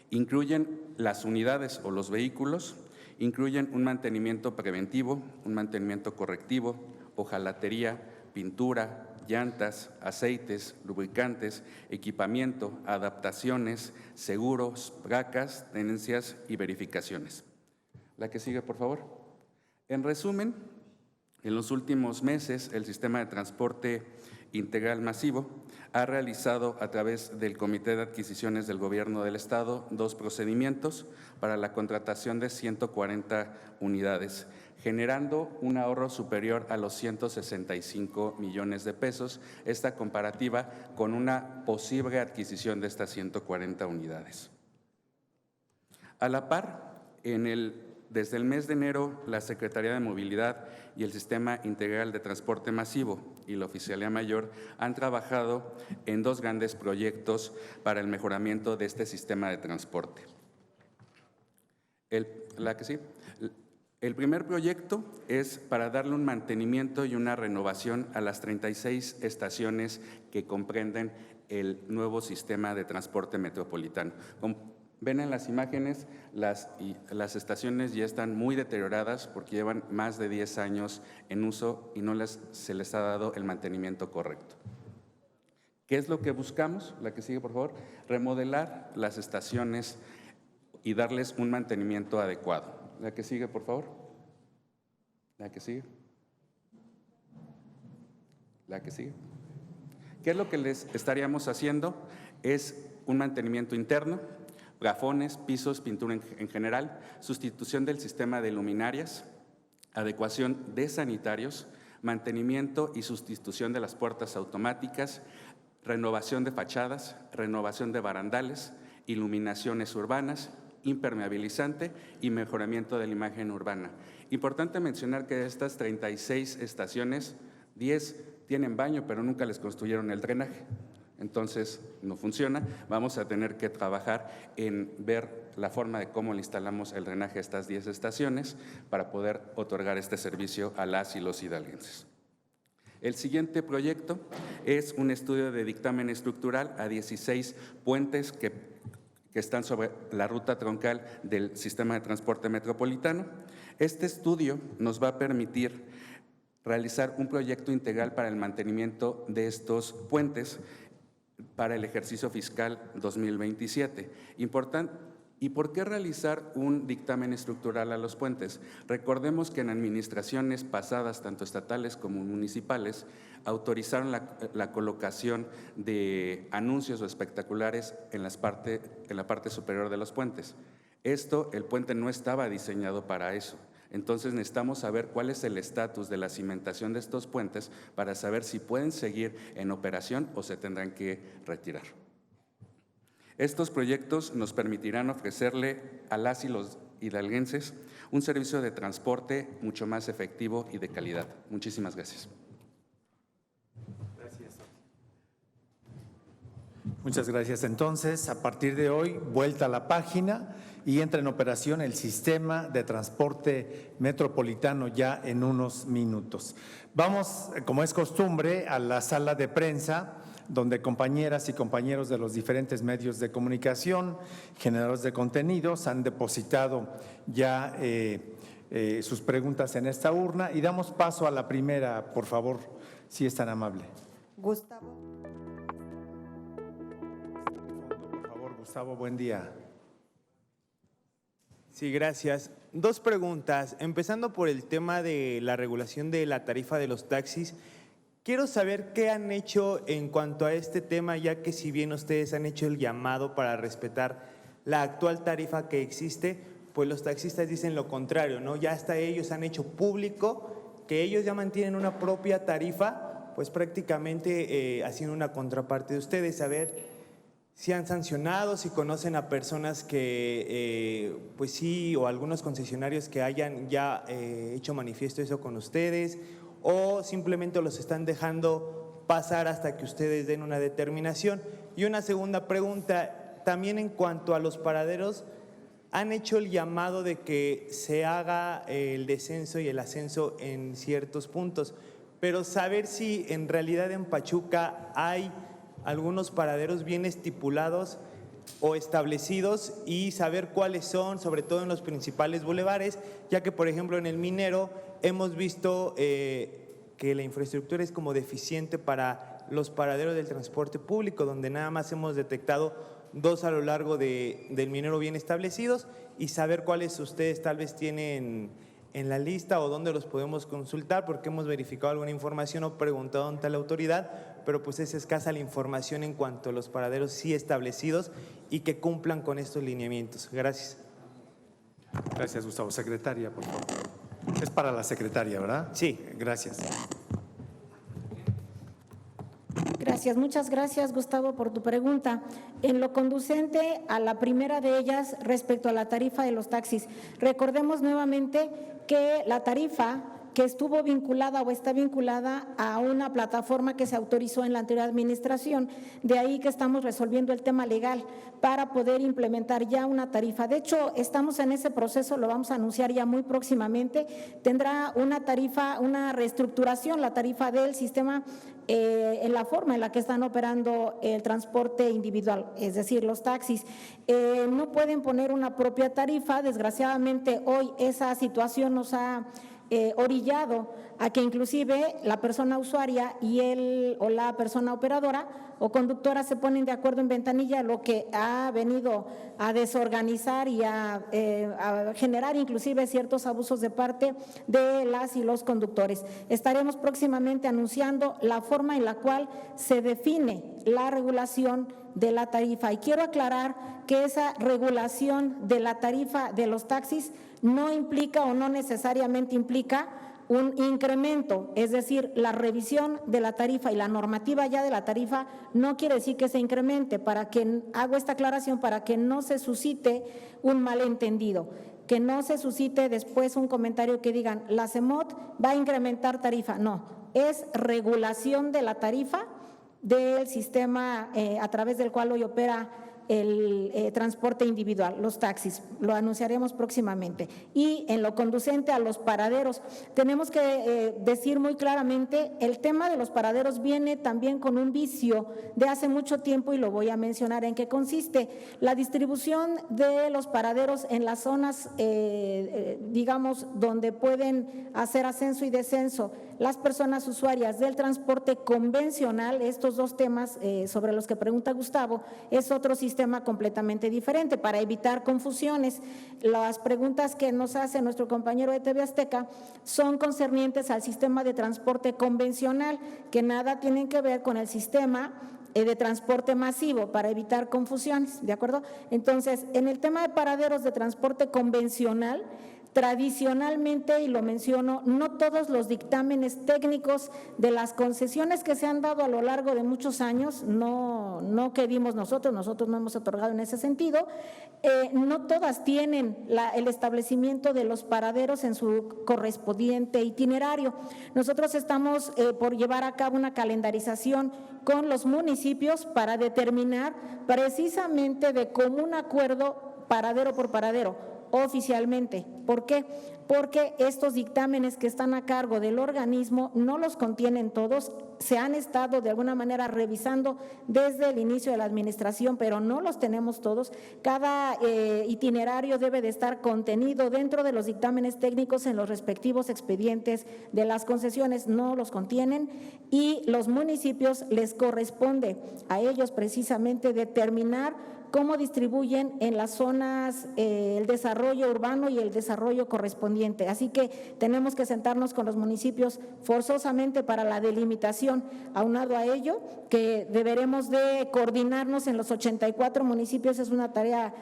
incluyen las unidades o los vehículos, incluyen un mantenimiento preventivo, un mantenimiento correctivo, hojalatería, pintura, llantas, aceites, lubricantes, equipamiento, adaptaciones, seguros, placas, tenencias y verificaciones. La que sigue, por favor. En resumen, en los últimos meses, el Sistema de Transporte Integral Masivo ha realizado a través del Comité de Adquisiciones del Gobierno del Estado 2 procedimientos para la contratación de 140 unidades, generando un ahorro superior a los 165 millones de pesos, esta comparativa con una posible adquisición de estas 140 unidades. A la par, desde el mes de enero, la Secretaría de Movilidad y el Sistema Integral de Transporte Masivo y la Oficialía Mayor han trabajado en 2 grandes proyectos para el mejoramiento de este sistema de transporte. El primer proyecto es para darle un mantenimiento y una renovación a las 36 estaciones que comprenden el nuevo sistema de transporte metropolitano. Como ven en las imágenes, las estaciones ya están muy deterioradas porque llevan más de 10 años en uso y no se les ha dado el mantenimiento correcto. ¿Qué es lo que buscamos? La que sigue, por favor. Remodelar las estaciones y darles un mantenimiento adecuado. La que sigue, por favor. La que sigue. La que sigue. ¿Qué es lo que les estaríamos haciendo? Es un mantenimiento interno, plafones, pisos, pintura en general, sustitución del sistema de luminarias, adecuación de sanitarios, mantenimiento y sustitución de las puertas automáticas, renovación de fachadas, renovación de barandales, iluminaciones urbanas, impermeabilizante y mejoramiento de la imagen urbana. Importante mencionar que de estas 36 estaciones, 10 tienen baño, pero nunca les construyeron el drenaje. Entonces, no funciona. Vamos a tener que trabajar en ver la forma de cómo le instalamos el drenaje a estas 10 estaciones para poder otorgar este servicio a las y los hidalguenses. El siguiente proyecto es un estudio de dictamen estructural a 16 puentes que están sobre la ruta troncal del sistema de transporte metropolitano. Este estudio nos va a permitir realizar un proyecto integral para el mantenimiento de estos puentes para el ejercicio fiscal 2027. ¿Y por qué realizar un dictamen estructural a los puentes? Recordemos que en administraciones pasadas, tanto estatales como municipales, autorizaron la colocación de anuncios o espectaculares en la parte superior de los puentes. El puente no estaba diseñado para eso. Entonces necesitamos saber cuál es el estatus de la cimentación de estos puentes para saber si pueden seguir en operación o se tendrán que retirar. Estos proyectos nos permitirán ofrecerle a las y los hidalguenses un servicio de transporte mucho más efectivo y de calidad. Muchísimas gracias. Muchas gracias. Entonces, a partir de hoy, vuelta a la página y entra en operación el sistema de transporte metropolitano ya en unos minutos. Vamos, como es costumbre, a la sala de prensa, donde compañeras y compañeros de los diferentes medios de comunicación, generadores de contenidos, han depositado ya sus preguntas en esta urna y damos paso a la primera, por favor, si es tan amable. Gustavo. Por favor, Gustavo, buen día. Sí, gracias. Dos preguntas, empezando por el tema de la regulación de la tarifa de los taxis. Quiero saber qué han hecho en cuanto a este tema, ya que si bien ustedes han hecho el llamado para respetar la actual tarifa que existe, pues los taxistas dicen lo contrario, ¿no? Ya hasta ellos han hecho público que ellos ya mantienen una propia tarifa, pues prácticamente haciendo una contraparte de ustedes. A ver si han sancionado, si conocen a personas que, pues sí, o algunos concesionarios que hayan ya hecho manifiesto eso con ustedes, o simplemente los están dejando pasar hasta que ustedes den una determinación. Y una segunda pregunta, también en cuanto a los paraderos, han hecho el llamado de que se haga el descenso y el ascenso en ciertos puntos, pero saber si en realidad en Pachuca hay algunos paraderos bien estipulados o establecidos y saber cuáles son, sobre todo en los principales bulevares, ya que por ejemplo en el Minero hemos visto que la infraestructura es como deficiente para los paraderos del transporte público, donde nada más hemos detectado 2 a lo largo del Minero bien establecidos, y saber cuáles ustedes tal vez tienen en la lista o dónde los podemos consultar, porque hemos verificado alguna información o preguntado ante la autoridad, pero pues es escasa la información en cuanto a los paraderos sí establecidos y que cumplan con estos lineamientos. Gracias. Gracias, Gustavo. Secretaria, por favor. Es para la secretaria, ¿verdad? Sí. Gracias. Gracias, muchas gracias, Gustavo, por tu pregunta. En lo conducente a la primera de ellas, respecto a la tarifa de los taxis, recordemos nuevamente que la tarifa que estuvo vinculada o está vinculada a una plataforma que se autorizó en la anterior administración, de ahí que estamos resolviendo el tema legal para poder implementar ya una tarifa. De hecho, estamos en ese proceso, lo vamos a anunciar ya muy próximamente. Tendrá una tarifa, una reestructuración, la tarifa del sistema en la forma en la que están operando el transporte individual, es decir, los taxis. No pueden poner una propia tarifa, desgraciadamente hoy esa situación nos ha orillado a que inclusive la persona usuaria y él o la persona operadora o conductora se ponen de acuerdo en ventanilla, lo que ha venido a desorganizar y a generar inclusive ciertos abusos de parte de las y los conductores. Estaremos próximamente anunciando la forma en la cual se define la regulación de la tarifa, y quiero aclarar que esa regulación de la tarifa de los taxis no implica o no necesariamente implica un incremento, es decir, la revisión de la tarifa y la normativa ya de la tarifa no quiere decir que se incremente. Hago esta aclaración para que no se suscite un malentendido, que no se suscite después un comentario que digan la CEMOT va a incrementar tarifa. No, es regulación de la tarifa del sistema a través del cual hoy opera el transporte individual, los taxis. Lo anunciaremos próximamente. Y en lo conducente a los paraderos, tenemos que decir muy claramente, el tema de los paraderos viene también con un vicio de hace mucho tiempo y lo voy a mencionar en qué consiste. La distribución de los paraderos en las zonas, digamos, donde pueden hacer ascenso y descenso las personas usuarias del transporte convencional, estos dos temas sobre los que pregunta Gustavo, es otro sistema completamente diferente. Para evitar confusiones, las preguntas que nos hace nuestro compañero de TV Azteca son concernientes al sistema de transporte convencional, que nada tienen que ver con el sistema de transporte masivo, para evitar confusiones, ¿de acuerdo? Entonces, en el tema de paraderos de transporte convencional, tradicionalmente, y lo menciono, no todos los dictámenes técnicos de las concesiones que se han dado a lo largo de muchos años, no que vimos nosotros no hemos otorgado en ese sentido, no todas tienen el establecimiento de los paraderos en su correspondiente itinerario. Nosotros estamos por llevar a cabo una calendarización con los municipios para determinar precisamente de común acuerdo, paradero por paradero, oficialmente. ¿Por qué? Porque estos dictámenes que están a cargo del organismo no los contienen todos, se han estado de alguna manera revisando desde el inicio de la administración, pero no los tenemos todos. Cada itinerario debe de estar contenido dentro de los dictámenes técnicos en los respectivos expedientes de las concesiones, no los contienen, y los municipios les corresponde a ellos precisamente determinar cómo distribuyen en las zonas el desarrollo urbano y el desarrollo correspondiente. Así que tenemos que sentarnos con los municipios forzosamente para la delimitación. Aunado a ello, que deberemos de coordinarnos en los 84 municipios, es una tarea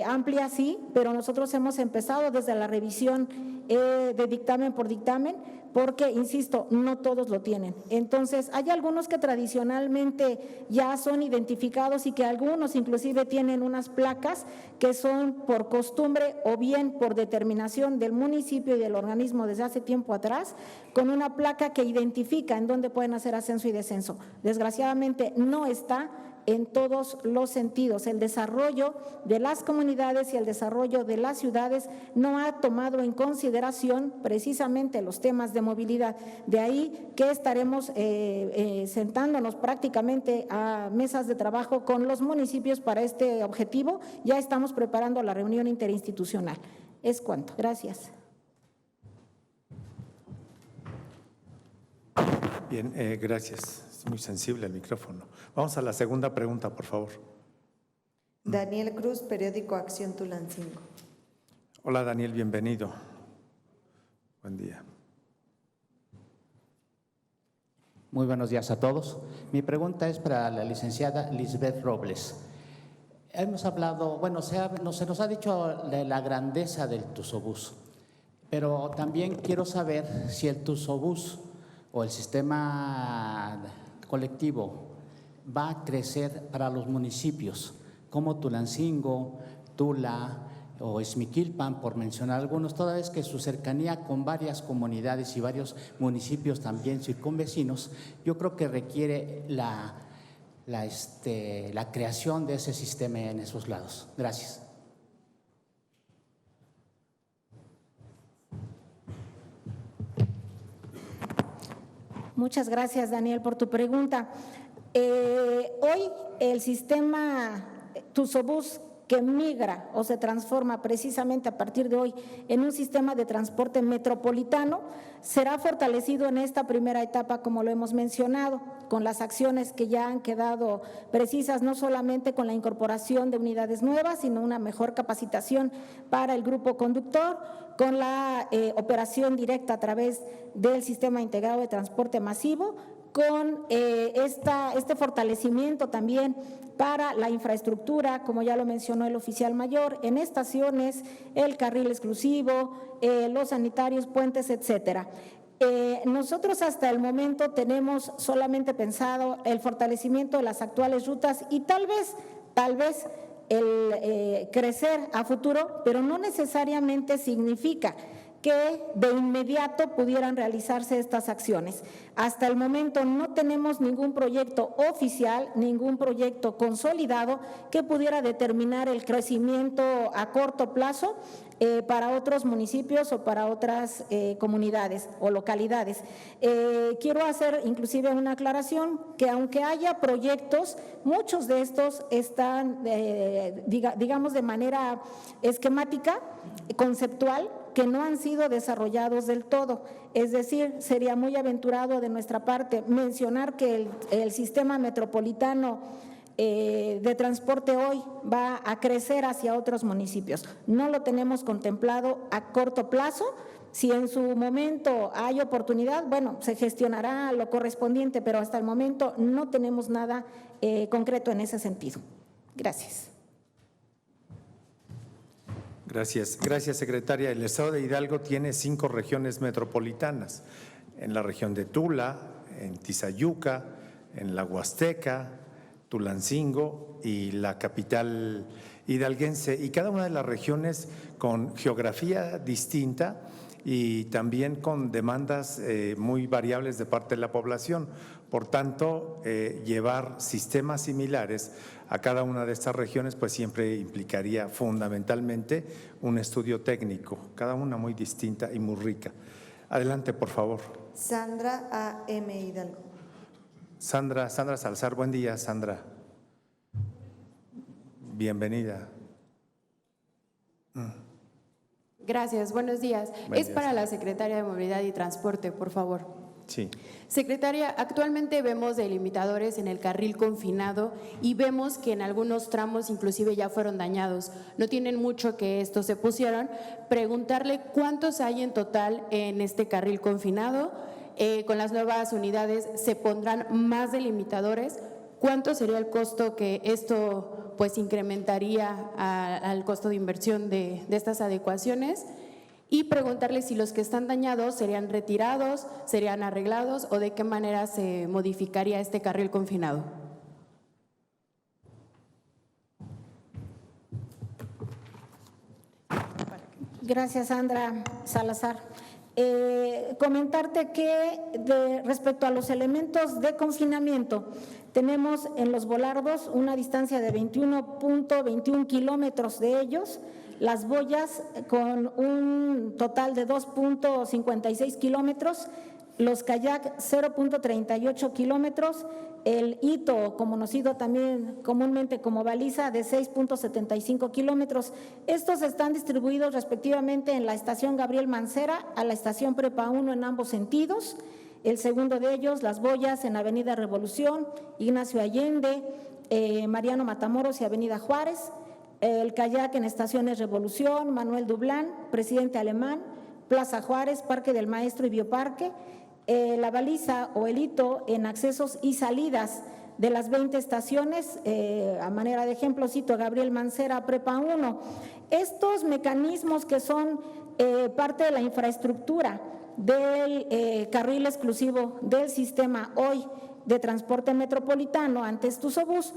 amplia, sí, pero nosotros hemos empezado desde la revisión de dictamen por dictamen, porque, insisto, no todos lo tienen. Entonces, hay algunos que tradicionalmente ya son identificados y que algunos inclusive tienen unas placas que son por costumbre o bien por determinación del municipio y del organismo desde hace tiempo atrás, con una placa que identifica en dónde pueden hacer ascenso y descenso. Desgraciadamente no está en todos los sentidos. El desarrollo de las comunidades y el desarrollo de las ciudades no ha tomado en consideración precisamente los temas de movilidad. De ahí que estaremos sentándonos prácticamente a mesas de trabajo con los municipios para este objetivo. Ya estamos preparando la reunión interinstitucional. Es cuanto. Gracias. Bien, gracias. Es muy sensible el micrófono. Vamos a la segunda pregunta, por favor. Daniel Cruz, periódico Acción Tulancingo. Hola, Daniel, bienvenido. Buen día. Muy buenos días a todos. Mi pregunta es para la licenciada Lisbeth Robles. Hemos hablado, bueno, se nos ha dicho de la grandeza del Tusobús, pero también quiero saber si el Tusobús o el sistema colectivo va a crecer para los municipios como Tulancingo, Tula o Izmiquilpan, por mencionar algunos, toda vez que su cercanía con varias comunidades y varios municipios también circunvecinos, yo creo que requiere la creación de ese sistema en esos lados. Gracias. Muchas gracias, Daniel, por tu pregunta. Hoy el sistema Tusobús que migra o se transforma precisamente a partir de hoy en un sistema de transporte metropolitano será fortalecido en esta primera etapa, como lo hemos mencionado, con las acciones que ya han quedado precisas, no solamente con la incorporación de unidades nuevas, sino una mejor capacitación para el grupo conductor, con la operación directa a través del Sistema Integrado de Transporte Masivo, con este fortalecimiento también para la infraestructura, como ya lo mencionó el oficial mayor, en estaciones, el carril exclusivo, los sanitarios, puentes, etcétera. Nosotros hasta el momento tenemos solamente pensado el fortalecimiento de las actuales rutas y tal vez el crecer a futuro, pero no necesariamente significa que de inmediato pudieran realizarse estas acciones. Hasta el momento no tenemos ningún proyecto oficial, ningún proyecto consolidado que pudiera determinar el crecimiento a corto plazo para otros municipios o para otras comunidades o localidades. Quiero hacer inclusive una aclaración que aunque haya proyectos, muchos de estos están, digamos, de manera esquemática, conceptual, que no han sido desarrollados del todo. Es decir, sería muy aventurado de nuestra parte mencionar que el sistema metropolitano de transporte hoy va a crecer hacia otros municipios. No lo tenemos contemplado a corto plazo. Si en su momento hay oportunidad, bueno, se gestionará lo correspondiente, pero hasta el momento no tenemos nada concreto en ese sentido. Gracias. Gracias, secretaria. El estado de Hidalgo tiene 5 regiones metropolitanas. En la región de Tula, en Tizayuca, en la Huasteca, Tulancingo y la capital hidalguense. Y cada una de las regiones con geografía distinta y también con demandas muy variables de parte de la población. Por tanto, llevar sistemas similares a cada una de estas regiones pues siempre implicaría fundamentalmente un estudio técnico, cada una muy distinta y muy rica. Adelante, por favor. Sandra A.M. Hidalgo. Sandra Salazar, buen día, Sandra. Bienvenida. Gracias, buenos días. Buen Es día, para señora. la Secretaria de Movilidad y Transporte, por favor. Sí. Secretaria, actualmente vemos delimitadores en el carril confinado y vemos que en algunos tramos inclusive ya fueron dañados. No tienen mucho que estos se pusieron. Preguntarle cuántos hay en total en este carril confinado. Con las nuevas unidades se pondrán más delimitadores. ¿Cuánto sería el costo que esto pues incrementaría al costo de inversión de estas adecuaciones? Y preguntarle si los que están dañados serían retirados, serían arreglados o de qué manera se modificaría este carril confinado. Gracias, Sandra Salazar. Comentarte que respecto a los elementos de confinamiento, tenemos en los volardos una distancia de 21.21 kilómetros de ellos, las boyas con un total de 2.56 kilómetros, los kayak 0.38 kilómetros, el hito, conocido también comúnmente como baliza, de 6.75 kilómetros. Estos están distribuidos respectivamente en la estación Gabriel Mancera, a la estación Prepa 1 en ambos sentidos. El segundo de ellos, las boyas en Avenida Revolución, Ignacio Allende, Mariano Matamoros y Avenida Juárez. El kayak en estaciones Revolución, Manuel Dublán, Presidente Alemán, Plaza Juárez, Parque del Maestro y Bioparque. La baliza o el hito en accesos y salidas de las 20 estaciones, a manera de ejemplo cito Gabriel Mancera, Prepa 1. Estos mecanismos que son parte de la infraestructura del carril exclusivo del sistema hoy de transporte metropolitano, antes Tusobús,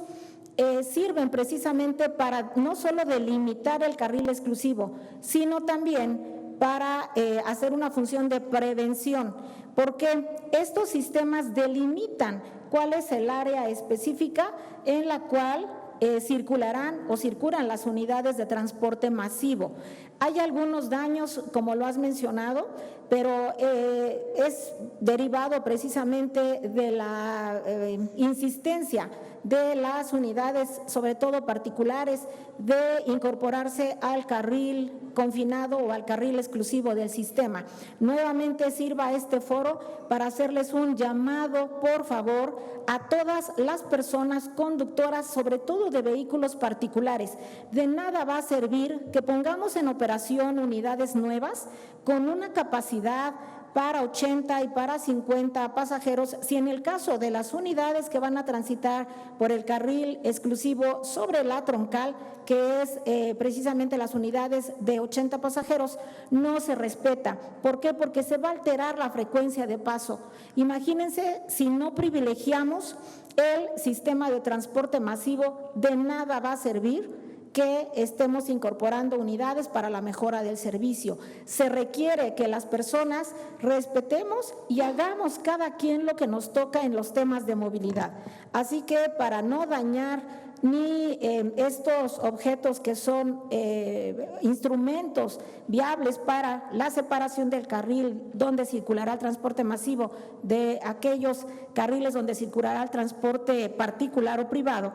sirven precisamente para no solo delimitar el carril exclusivo, sino también para hacer una función de prevención, porque estos sistemas delimitan cuál es el área específica en la cual circularán o circulan las unidades de transporte masivo. Hay algunos daños, como lo has mencionado, pero es derivado precisamente de la insistencia de las unidades, sobre todo particulares, de incorporarse al carril confinado o al carril exclusivo del sistema. Nuevamente sirva este foro para hacerles un llamado, por favor, a todas las personas conductoras, sobre todo de vehículos particulares. De nada va a servir que pongamos en operación unidades nuevas con una capacidad para 80 y para 50 pasajeros, si en el caso de las unidades que van a transitar por el carril exclusivo sobre la troncal, que es precisamente las unidades de 80 pasajeros, no se respeta. ¿Por qué? Porque se va a alterar la frecuencia de paso. Imagínense si no privilegiamos el sistema de transporte masivo, de nada va a servir que estemos incorporando unidades para la mejora del servicio. Se requiere que las personas respetemos y hagamos cada quien lo que nos toca en los temas de movilidad. Así que para no dañar ni estos objetos que son instrumentos viables para la separación del carril donde circulará el transporte masivo de aquellos carriles donde circulará el transporte particular o privado,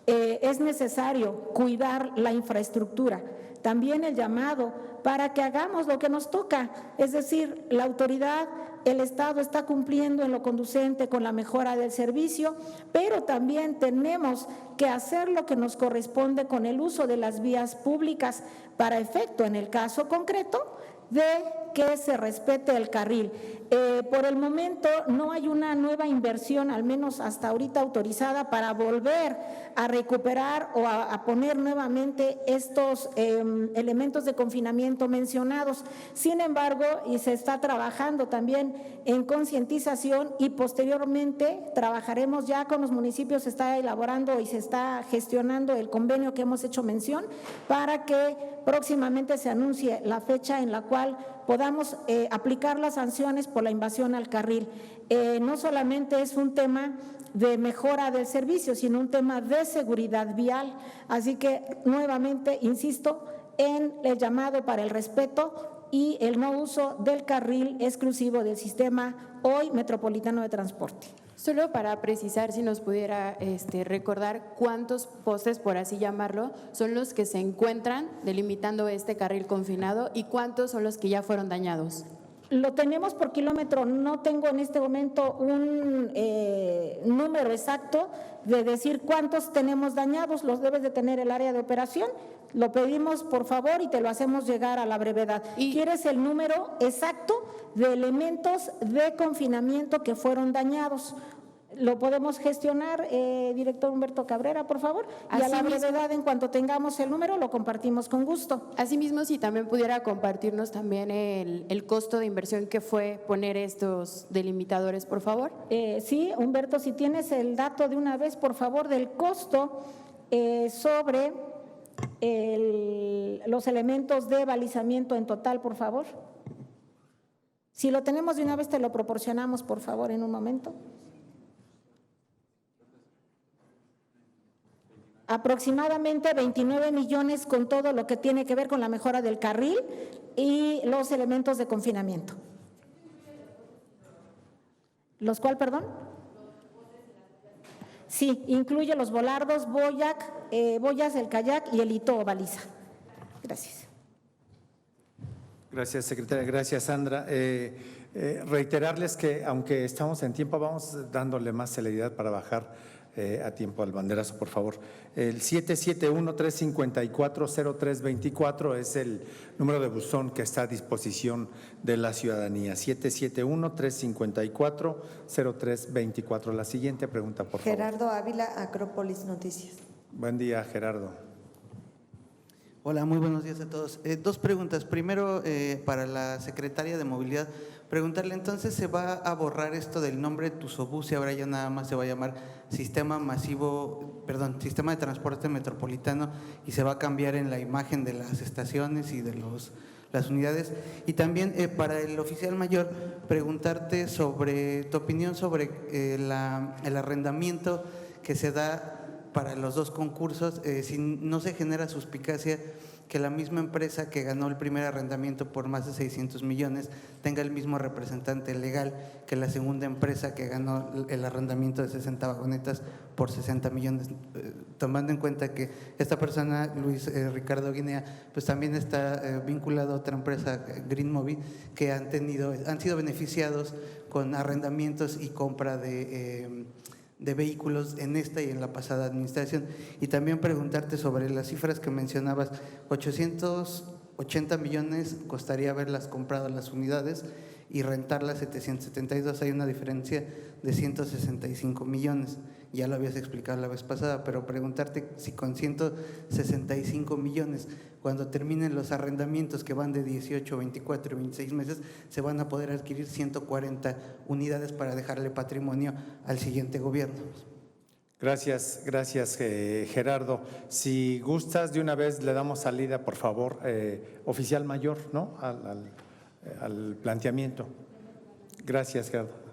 es necesario cuidar la infraestructura. También el llamado para que hagamos lo que nos toca, es decir, la autoridad, el Estado está cumpliendo en lo conducente con la mejora del servicio, pero también tenemos que hacer lo que nos corresponde con el uso de las vías públicas para efecto, en el caso concreto, de que se respete el carril. Por el momento no hay una nueva inversión, al menos hasta ahorita autorizada, para volver a recuperar o a poner nuevamente estos elementos de confinamiento mencionados. Sin embargo, y se está trabajando también en concientización y posteriormente trabajaremos ya con los municipios, se está elaborando y se está gestionando el convenio que hemos hecho mención para que próximamente se anuncie la fecha en la cual podamos aplicar las sanciones por la invasión al carril. No solamente es un tema de mejora del servicio, sino un tema de seguridad vial. Así que nuevamente insisto en el llamado para el respeto y el no uso del carril exclusivo del sistema hoy metropolitano de transporte. Solo para precisar, si nos pudiera recordar cuántos postes, por así llamarlo, son los que se encuentran delimitando este carril confinado y cuántos son los que ya fueron dañados. Lo tenemos por kilómetro, no tengo en este momento un número exacto de decir cuántos tenemos dañados, los debes de tener el área de operación, lo pedimos por favor y te lo hacemos llegar a la brevedad. ¿Quieres el número exacto de elementos de confinamiento que fueron dañados? Lo podemos gestionar, director Humberto Cabrera, por favor, y a la brevedad, en cuanto tengamos el número, lo compartimos con gusto. Asimismo, si también pudiera compartirnos también el costo de inversión que fue poner estos delimitadores, por favor. Sí, Humberto, si tienes el dato de una vez, por favor, del costo sobre los elementos de balizamiento en total, por favor. Si lo tenemos de una vez, te lo proporcionamos, por favor, en un momento. Aproximadamente 29 millones con todo lo que tiene que ver con la mejora del carril y los elementos de confinamiento. ¿Los cuál, perdón? Sí, incluye los volardos, boyas, el kayak y el hito o baliza. Gracias. Gracias, secretaria. Gracias, Sandra. Reiterarles que, aunque estamos en tiempo, vamos dándole más celeridad para bajar a tiempo al banderazo, por favor. El 771-354-0324 es el número de buzón que está a disposición de la ciudadanía. 771-354-0324. La siguiente pregunta, por favor. Gerardo Ávila, Acrópolis Noticias. Buen día, Gerardo. Hola, muy buenos días a todos. Dos preguntas. Primero, para la secretaria de Movilidad, preguntarle, entonces, ¿se va a borrar esto del nombre Tusobús y ahora ya nada más se va a llamar Sistema de Transporte Metropolitano y se va a cambiar en la imagen de las estaciones y de las unidades? Y también para el oficial mayor, preguntarte sobre tu opinión sobre el arrendamiento que se da para los dos concursos, si no se genera suspicacia que la misma empresa que ganó el primer arrendamiento por más de 600 millones tenga el mismo representante legal que la segunda empresa que ganó el arrendamiento de 60 vagonetas por 60 millones, tomando en cuenta que esta persona, Luis Ricardo Guinea, pues también está vinculado a otra empresa, Green Movie, que han sido beneficiados con arrendamientos y compra de vehículos en esta y en la pasada administración. Y también preguntarte sobre las cifras que mencionabas, 880 millones costaría haberlas comprado las unidades y rentarlas 772, hay una diferencia de 165 millones. Ya lo habías explicado la vez pasada, pero preguntarte si con 165 millones, cuando terminen los arrendamientos que van de 18, 24 y 26 meses, se van a poder adquirir 140 unidades para dejarle patrimonio al siguiente gobierno. Gracias, Gerardo. Si gustas, de una vez le damos salida, por favor, oficial mayor, ¿no? Al planteamiento. Gracias, Gerardo.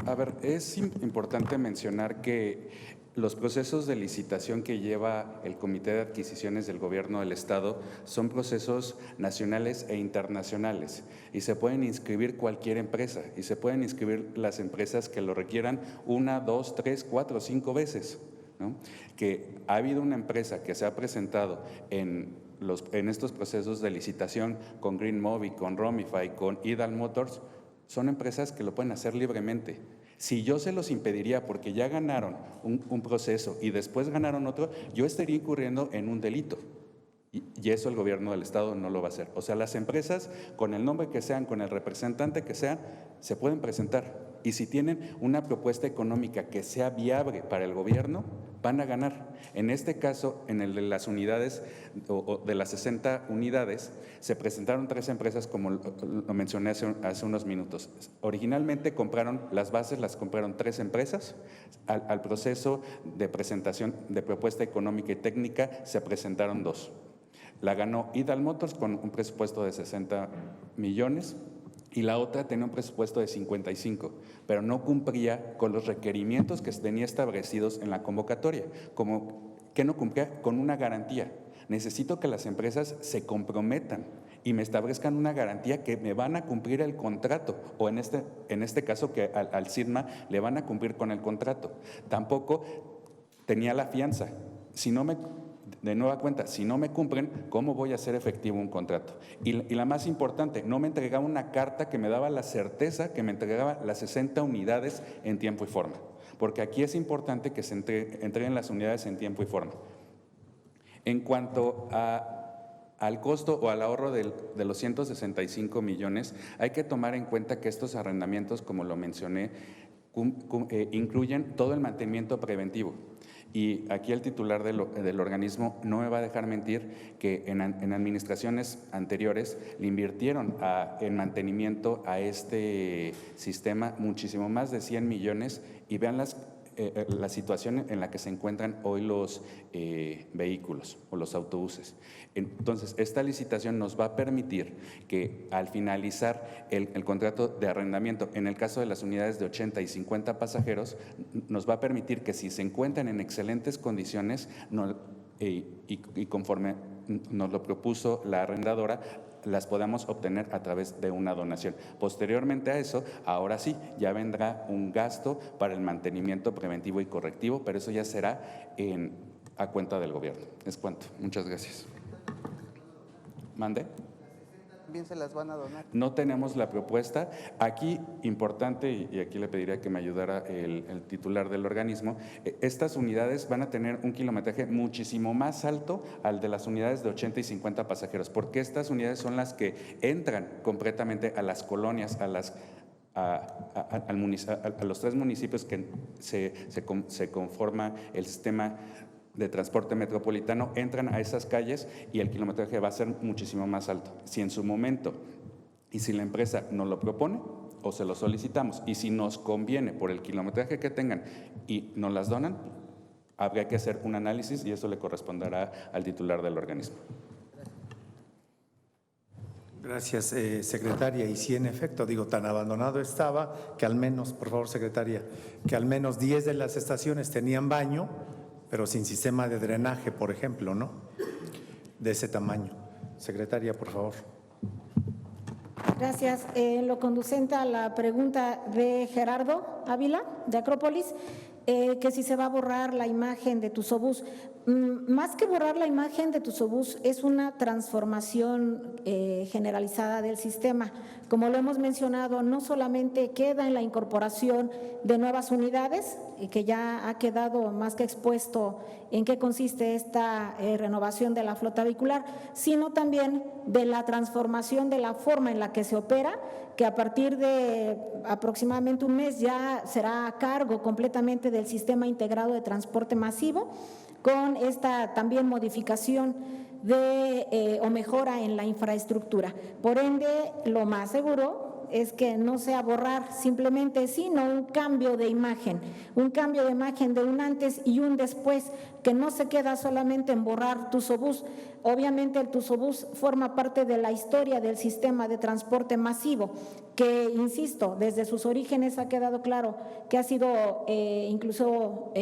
A ver, es importante mencionar que los procesos de licitación que lleva el Comité de Adquisiciones del Gobierno del Estado son procesos nacionales e internacionales y se pueden inscribir cualquier empresa y se pueden inscribir las empresas que lo requieran 1, 2, 3, 4, 5 veces, ¿no? Que ha habido una empresa que se ha presentado en estos procesos de licitación con Green Movie, con Romify, con Idal Motors, son empresas que lo pueden hacer libremente. Si yo se los impediría porque ya ganaron un proceso y después ganaron otro, yo estaría incurriendo en un delito. Y eso el gobierno del Estado no lo va a hacer. O sea, las empresas, con el nombre que sean, con el representante que sean, se pueden presentar. Y si tienen una propuesta económica que sea viable para el gobierno, van a ganar. En este caso, en el de las unidades o de las 60 unidades, se presentaron 3 empresas, como lo mencioné hace unos minutos. Originalmente compraron las bases, las compraron 3 empresas. Al proceso de presentación de propuesta económica y técnica se presentaron 2. La ganó Idal Motors con un presupuesto de 60 millones. Y la otra tenía un presupuesto de 55, pero no cumplía con los requerimientos que tenía establecidos en la convocatoria, como que no cumplía con una garantía. Necesito que las empresas se comprometan y me establezcan una garantía que me van a cumplir el contrato, o en este caso que al SIDMA le van a cumplir con el contrato. Tampoco tenía la fianza. De nueva cuenta, si no me cumplen, ¿cómo voy a hacer efectivo un contrato? Y la más importante, no me entregaba una carta que me daba la certeza que me entregaba las 60 unidades en tiempo y forma. Porque aquí es importante que se entreguen las unidades en tiempo y forma. En cuanto al costo o al ahorro de los 165 millones, hay que tomar en cuenta que estos arrendamientos, como lo mencioné, incluyen todo el mantenimiento preventivo. Y aquí el titular del organismo no me va a dejar mentir que en administraciones anteriores le invirtieron en mantenimiento a este sistema muchísimo más de 100 millones y vean la situación en la que se encuentran hoy los vehículos o los autobuses. Entonces, esta licitación nos va a permitir que al finalizar el contrato de arrendamiento, en el caso de las unidades de 80 y 50 pasajeros, nos va a permitir que si se encuentran en excelentes condiciones y conforme nos lo propuso la arrendadora, las podamos obtener a través de una donación. Posteriormente a eso, ahora sí, ya vendrá un gasto para el mantenimiento preventivo y correctivo, pero eso ya será a cuenta del gobierno. Es cuanto. Muchas gracias. ¿Mande? ¿También se las van a donar? No tenemos la propuesta. Aquí, importante, y aquí le pediría que me ayudara el titular del organismo, estas unidades van a tener un kilometraje muchísimo más alto al de las unidades de 80 y 50 pasajeros, porque estas unidades son las que entran completamente a las colonias, a los 3 municipios que se conforma el sistema de transporte metropolitano, entran a esas calles y el kilometraje va a ser muchísimo más alto. Si en su momento y si la empresa nos lo propone o se lo solicitamos y si nos conviene por el kilometraje que tengan y nos las donan, habría que hacer un análisis y eso le corresponderá al titular del organismo. Gracias, secretaria. Y sí, en efecto, tan abandonado estaba que al menos, por favor, secretaria, que al menos 10 de las estaciones tenían baño, pero sin sistema de drenaje, por ejemplo, ¿no? De ese tamaño. Secretaria, por favor. Gracias. Lo conducente a la pregunta de Gerardo Ávila, de Acrópolis, que si se va a borrar la imagen de Tusobús. Más que borrar la imagen de Tusobús, es una transformación generalizada del sistema. Como lo hemos mencionado, no solamente queda en la incorporación de nuevas unidades, que ya ha quedado más que expuesto en qué consiste esta renovación de la flota vehicular, sino también de la transformación de la forma en la que se opera, que a partir de aproximadamente un mes ya será a cargo completamente del Sistema Integrado de Transporte Masivo, con esta también modificación o mejora en la infraestructura. Por ende, lo más seguro es que no sea borrar simplemente, sino un cambio de imagen de un antes y un después, que no se queda solamente en borrar Tusobús. Obviamente el Tusobús forma parte de la historia del sistema de transporte masivo, que, insisto, desde sus orígenes ha quedado claro que ha sido incluso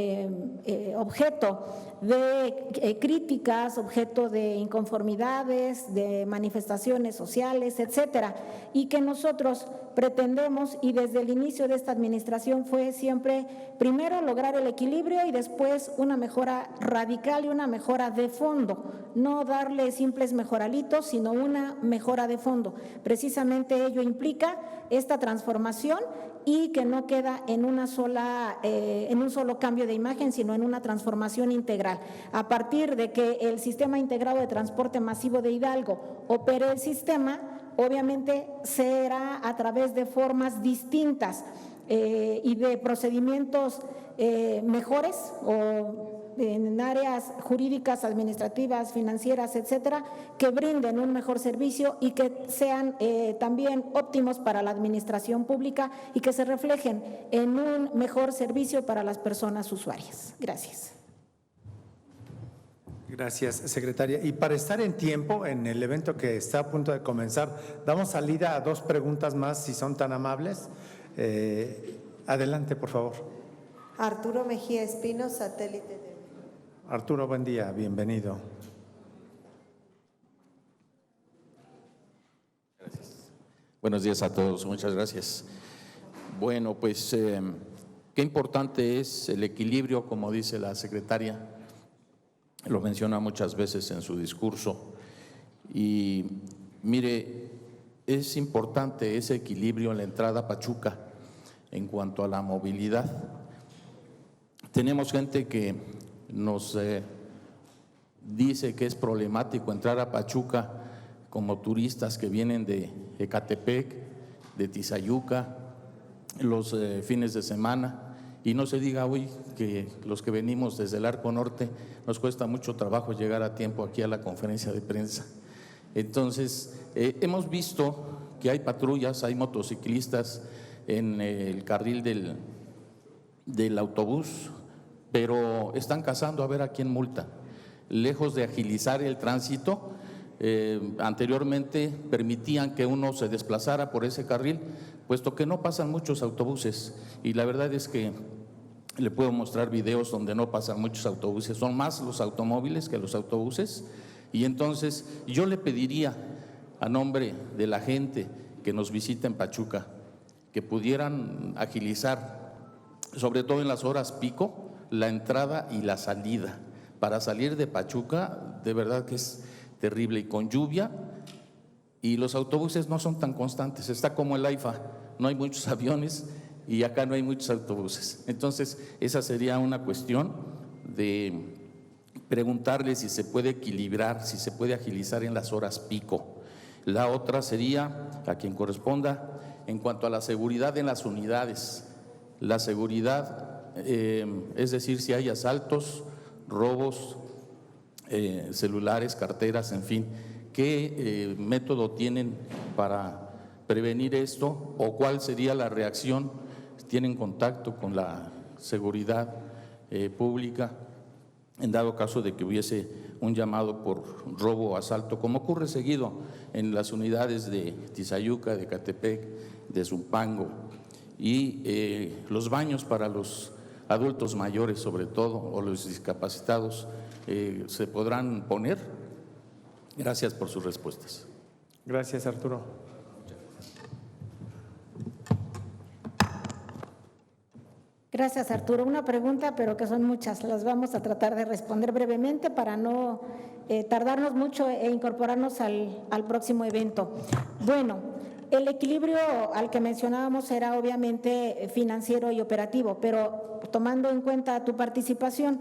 objeto de críticas, objeto de inconformidades, de manifestaciones sociales, etcétera, y que nosotros pretendemos, y desde el inicio de esta administración fue siempre, primero lograr el equilibrio y después una mejora radical y una mejora de fondo, no darle simples mejoralitos, sino una mejora de fondo. Precisamente ello implica esta transformación y que no queda en un solo cambio de imagen, sino en una transformación integral. A partir de que el Sistema Integrado de Transporte Masivo de Hidalgo opere el sistema, obviamente será a través de formas distintas y de procedimientos mejores o en áreas jurídicas, administrativas, financieras, etcétera, que brinden un mejor servicio y que sean también óptimos para la administración pública y que se reflejen en un mejor servicio para las personas usuarias. Gracias. Gracias, secretaria. Y para estar en tiempo en el evento que está a punto de comenzar, damos salida a 2 preguntas más, si son tan amables. Adelante, por favor. Arturo Mejía Espino, satélite de… Arturo, buen día, bienvenido. Gracias. Buenos días a todos, muchas gracias. Bueno, pues qué importante es el equilibrio, como dice la secretaria, lo menciona muchas veces en su discurso. Y mire, es importante ese equilibrio en la entrada a Pachuca en cuanto a la movilidad. Tenemos gente que nos dice que es problemático entrar a Pachuca como turistas que vienen de Ecatepec, de Tizayuca, los fines de semana. Y no se diga hoy que los que venimos desde el Arco Norte nos cuesta mucho trabajo llegar a tiempo aquí a la conferencia de prensa. Entonces, hemos visto que hay patrullas, hay motociclistas en el carril del autobús, pero están cazando a ver a quién multa. Lejos de agilizar el tránsito, anteriormente permitían que uno se desplazara por ese carril, puesto que no pasan muchos autobuses. Y la verdad es que le puedo mostrar videos donde no pasan muchos autobuses, son más los automóviles que los autobuses. Y entonces yo le pediría a nombre de la gente que nos visita en Pachuca, que pudieran agilizar, sobre todo en las horas pico, la entrada y la salida. Para salir de Pachuca, de verdad que es terrible, y con lluvia, y los autobuses no son tan constantes, está como el AIFA, no hay muchos aviones y acá no hay muchos autobuses. Entonces, esa sería una cuestión de preguntarle si se puede equilibrar, si se puede agilizar en las horas pico. La otra sería, a quien corresponda, en cuanto a la seguridad en las unidades. La seguridad, es decir, si hay asaltos, robos, celulares, carteras, en fin, ¿qué método tienen para prevenir esto o cuál sería la reacción? ¿Tienen contacto con la seguridad pública en dado caso de que hubiese un llamado por robo o asalto, como ocurre seguido en las unidades de Tizayuca, de Ecatepec, de Zumpango? Y los baños para los adultos mayores, sobre todo, o los discapacitados, ¿se podrán poner? Gracias por sus respuestas. Gracias, Arturo. Gracias, Arturo. Una pregunta, pero que son muchas. Las vamos a tratar de responder brevemente para no tardarnos mucho e incorporarnos al próximo evento. Bueno, el equilibrio al que mencionábamos era obviamente financiero y operativo, pero tomando en cuenta tu participación,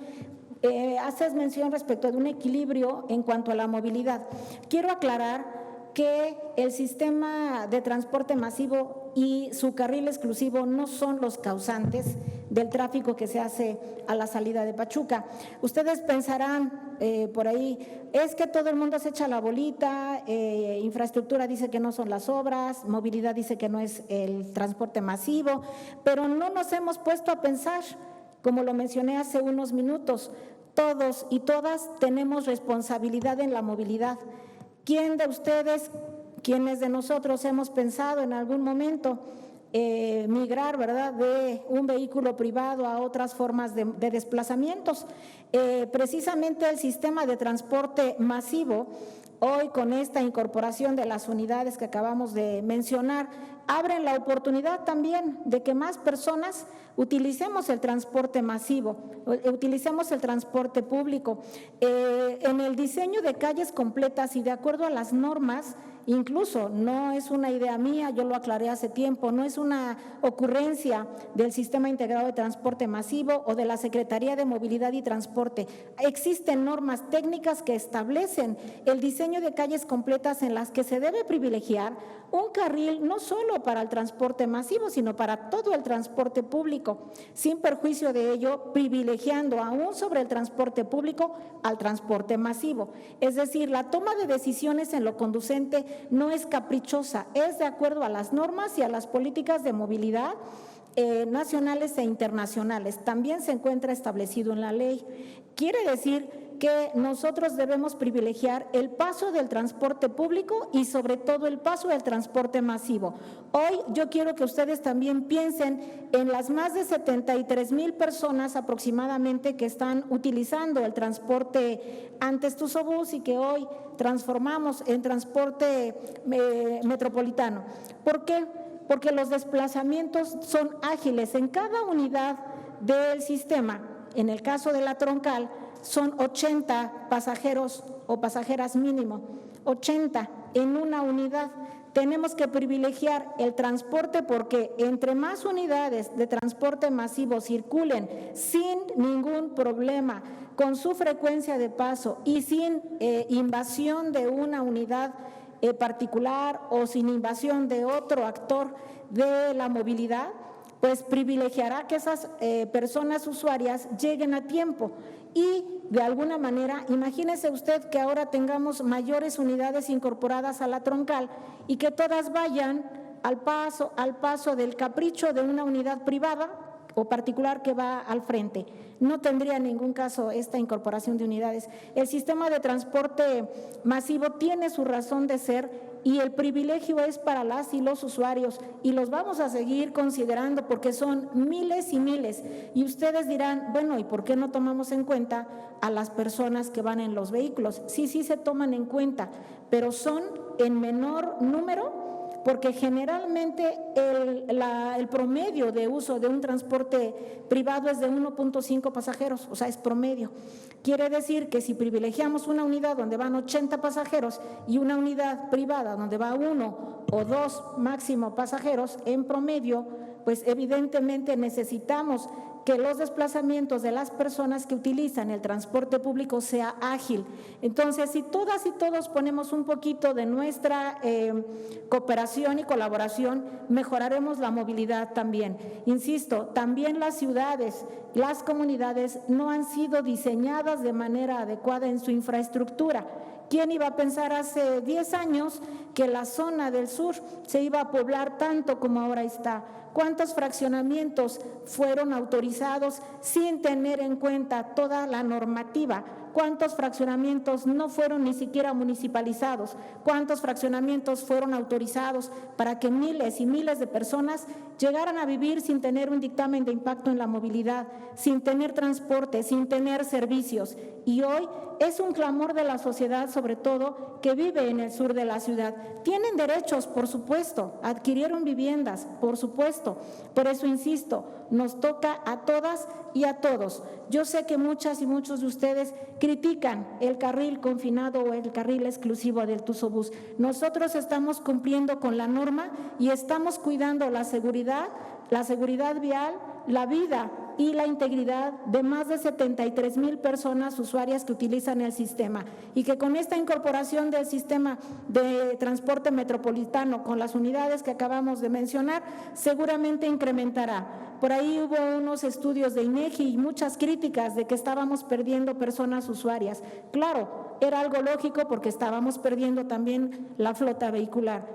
haces mención respecto de un equilibrio en cuanto a la movilidad. Quiero aclarar que el sistema de transporte masivo y su carril exclusivo no son los causantes del tráfico que se hace a la salida de Pachuca. Ustedes pensarán por ahí, es que todo el mundo se echa la bolita, infraestructura dice que no son las obras, movilidad dice que no es el transporte masivo, pero no nos hemos puesto a pensar, como lo mencioné hace unos minutos, todos y todas tenemos responsabilidad en la movilidad. ¿Quién de ustedes, quiénes de nosotros hemos pensado en algún momento migrar, ¿verdad?, de un vehículo privado a otras formas de desplazamientos? Precisamente el sistema de transporte masivo, hoy con esta incorporación de las unidades que acabamos de mencionar, abren la oportunidad también de que más personas utilicemos el transporte masivo, utilicemos el transporte público. En el diseño de calles completas y de acuerdo a las normas, incluso no es una idea mía, yo lo aclaré hace tiempo, no es una ocurrencia del Sistema Integrado de Transporte Masivo o de la Secretaría de Movilidad y Transporte. Existen normas técnicas que establecen el diseño de calles completas en las que se debe privilegiar un carril no solo para el transporte masivo, sino para todo el transporte público. público, sin perjuicio de ello, privilegiando aún sobre el transporte público al transporte masivo. Es decir, la toma de decisiones en lo conducente no es caprichosa, es de acuerdo a las normas y a las políticas de movilidad nacionales e internacionales. También se encuentra establecido en la ley. Quiere decir que nosotros debemos privilegiar el paso del transporte público y sobre todo el paso del transporte masivo. Hoy yo quiero que ustedes también piensen en las más de 73,000 personas aproximadamente que están utilizando el transporte antes Tusobús y que hoy transformamos en transporte metropolitano. ¿Por qué? Porque los desplazamientos son ágiles. En cada unidad del sistema, en el caso de la troncal, son 80 pasajeros o pasajeras mínimo, 80 en una unidad. Tenemos que privilegiar el transporte porque entre más unidades de transporte masivo circulen sin ningún problema, con su frecuencia de paso y sin invasión de una unidad particular o sin invasión de otro actor de la movilidad, pues privilegiará que esas personas usuarias lleguen a tiempo y de alguna manera, imagínese usted que ahora tengamos mayores unidades incorporadas a la troncal y que todas vayan al paso del capricho de una unidad privada o particular que va al frente. No tendría ningún caso esta incorporación de unidades. El sistema de transporte masivo tiene su razón de ser y el privilegio es para las y los usuarios y los vamos a seguir considerando porque son miles y miles. Y ustedes dirán, bueno, ¿y por qué no tomamos en cuenta a las personas que van en los vehículos? Sí, sí se toman en cuenta, pero son en menor número porque generalmente el promedio de uso de un transporte privado es de 1.5 pasajeros, o sea, es promedio. Quiere decir que si privilegiamos una unidad donde van 80 pasajeros y una unidad privada donde va 1 o 2 máximo pasajeros en promedio, pues evidentemente necesitamos que los desplazamientos de las personas que utilizan el transporte público sea ágil. Entonces, si todas y todos ponemos un poquito de nuestra cooperación y colaboración, mejoraremos la movilidad también. Insisto, también las ciudades, las comunidades no han sido diseñadas de manera adecuada en su infraestructura. ¿Quién iba a pensar hace 10 años que la zona del sur se iba a poblar tanto como ahora está? ¿Cuántos fraccionamientos fueron autorizados sin tener en cuenta toda la normativa? ¿Cuántos fraccionamientos no fueron ni siquiera municipalizados? ¿Cuántos fraccionamientos fueron autorizados para que miles y miles de personas llegaran a vivir sin tener un dictamen de impacto en la movilidad, sin tener transporte, sin tener servicios? Y hoy es un clamor de la sociedad, sobre todo, que vive en el sur de la ciudad. Tienen derechos, por supuesto, adquirieron viviendas, por supuesto. Por eso insisto, nos toca a todas y a todos. Yo sé que muchas y muchos de ustedes critican el carril confinado o el carril exclusivo del Tusobús. Nosotros estamos cumpliendo con la norma y estamos cuidando la seguridad vial, la vida y la integridad de más de 73,000 personas usuarias que utilizan el sistema y que con esta incorporación del sistema de transporte metropolitano con las unidades que acabamos de mencionar, seguramente incrementará. Por ahí hubo unos estudios de INEGI y muchas críticas de que estábamos perdiendo personas usuarias. Claro, era algo lógico porque estábamos perdiendo también la flota vehicular.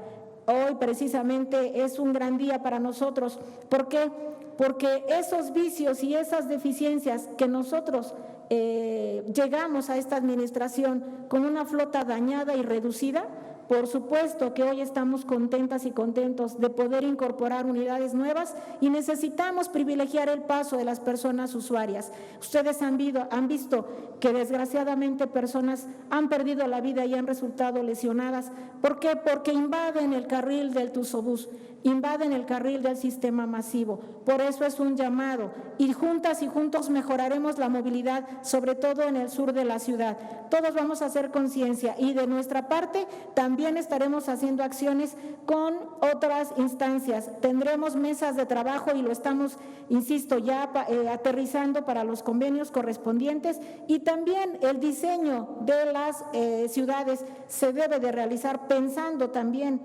Hoy precisamente es un gran día para nosotros. ¿Por qué? Porque esos vicios y esas deficiencias que nosotros llegamos a esta administración con una flota dañada y reducida, por supuesto que hoy estamos contentas y contentos de poder incorporar unidades nuevas y necesitamos privilegiar el paso de las personas usuarias. Ustedes han visto que desgraciadamente personas han perdido la vida y han resultado lesionadas. ¿Por qué? Porque invaden el carril del Tusobús, invaden el carril del sistema masivo. Por eso es un llamado y juntas y juntos mejoraremos la movilidad, sobre todo en el sur de la ciudad. Todos vamos a hacer conciencia y de nuestra parte también estaremos haciendo acciones con otras instancias. Tendremos mesas de trabajo y lo estamos, insisto, ya aterrizando para los convenios correspondientes y también el diseño de las ciudades se debe de realizar pensando también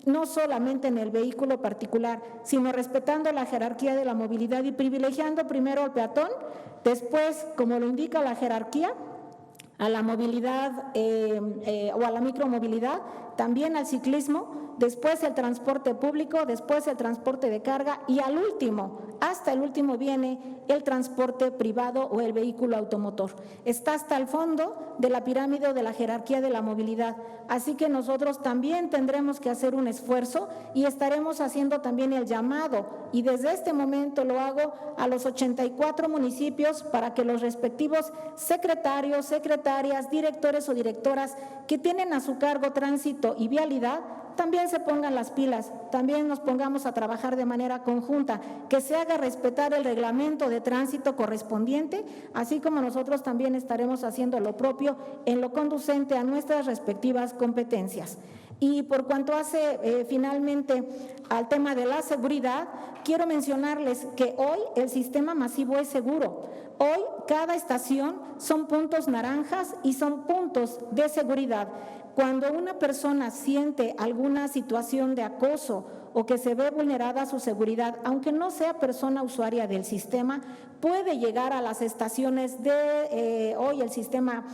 no solamente en el vehículo particular, sino respetando la jerarquía de la movilidad y privilegiando primero al peatón, después, como lo indica la jerarquía, a la movilidad o a la micromovilidad, también al ciclismo, después el transporte público, después el transporte de carga y al último, hasta el último viene el transporte privado o el vehículo automotor. Está hasta el fondo de la pirámide de la jerarquía de la movilidad. Así que nosotros también tendremos que hacer un esfuerzo y estaremos haciendo también el llamado, y desde este momento lo hago a los 84 municipios para que los respectivos secretarios, secretarias, directores o directoras que tienen a su cargo tránsito y vialidad también se pongan las pilas, también nos pongamos a trabajar de manera conjunta, que se haga respetar el reglamento de tránsito correspondiente, así como nosotros también estaremos haciendo lo propio en lo conducente a nuestras respectivas competencias. Y por cuanto hace finalmente al tema de la seguridad, quiero mencionarles que hoy el sistema masivo es seguro. Hoy cada estación son puntos naranjas y son puntos de seguridad. Cuando una persona siente alguna situación de acoso o que se ve vulnerada su seguridad, aunque no sea persona usuaria del sistema, puede llegar a las estaciones de hoy el sistema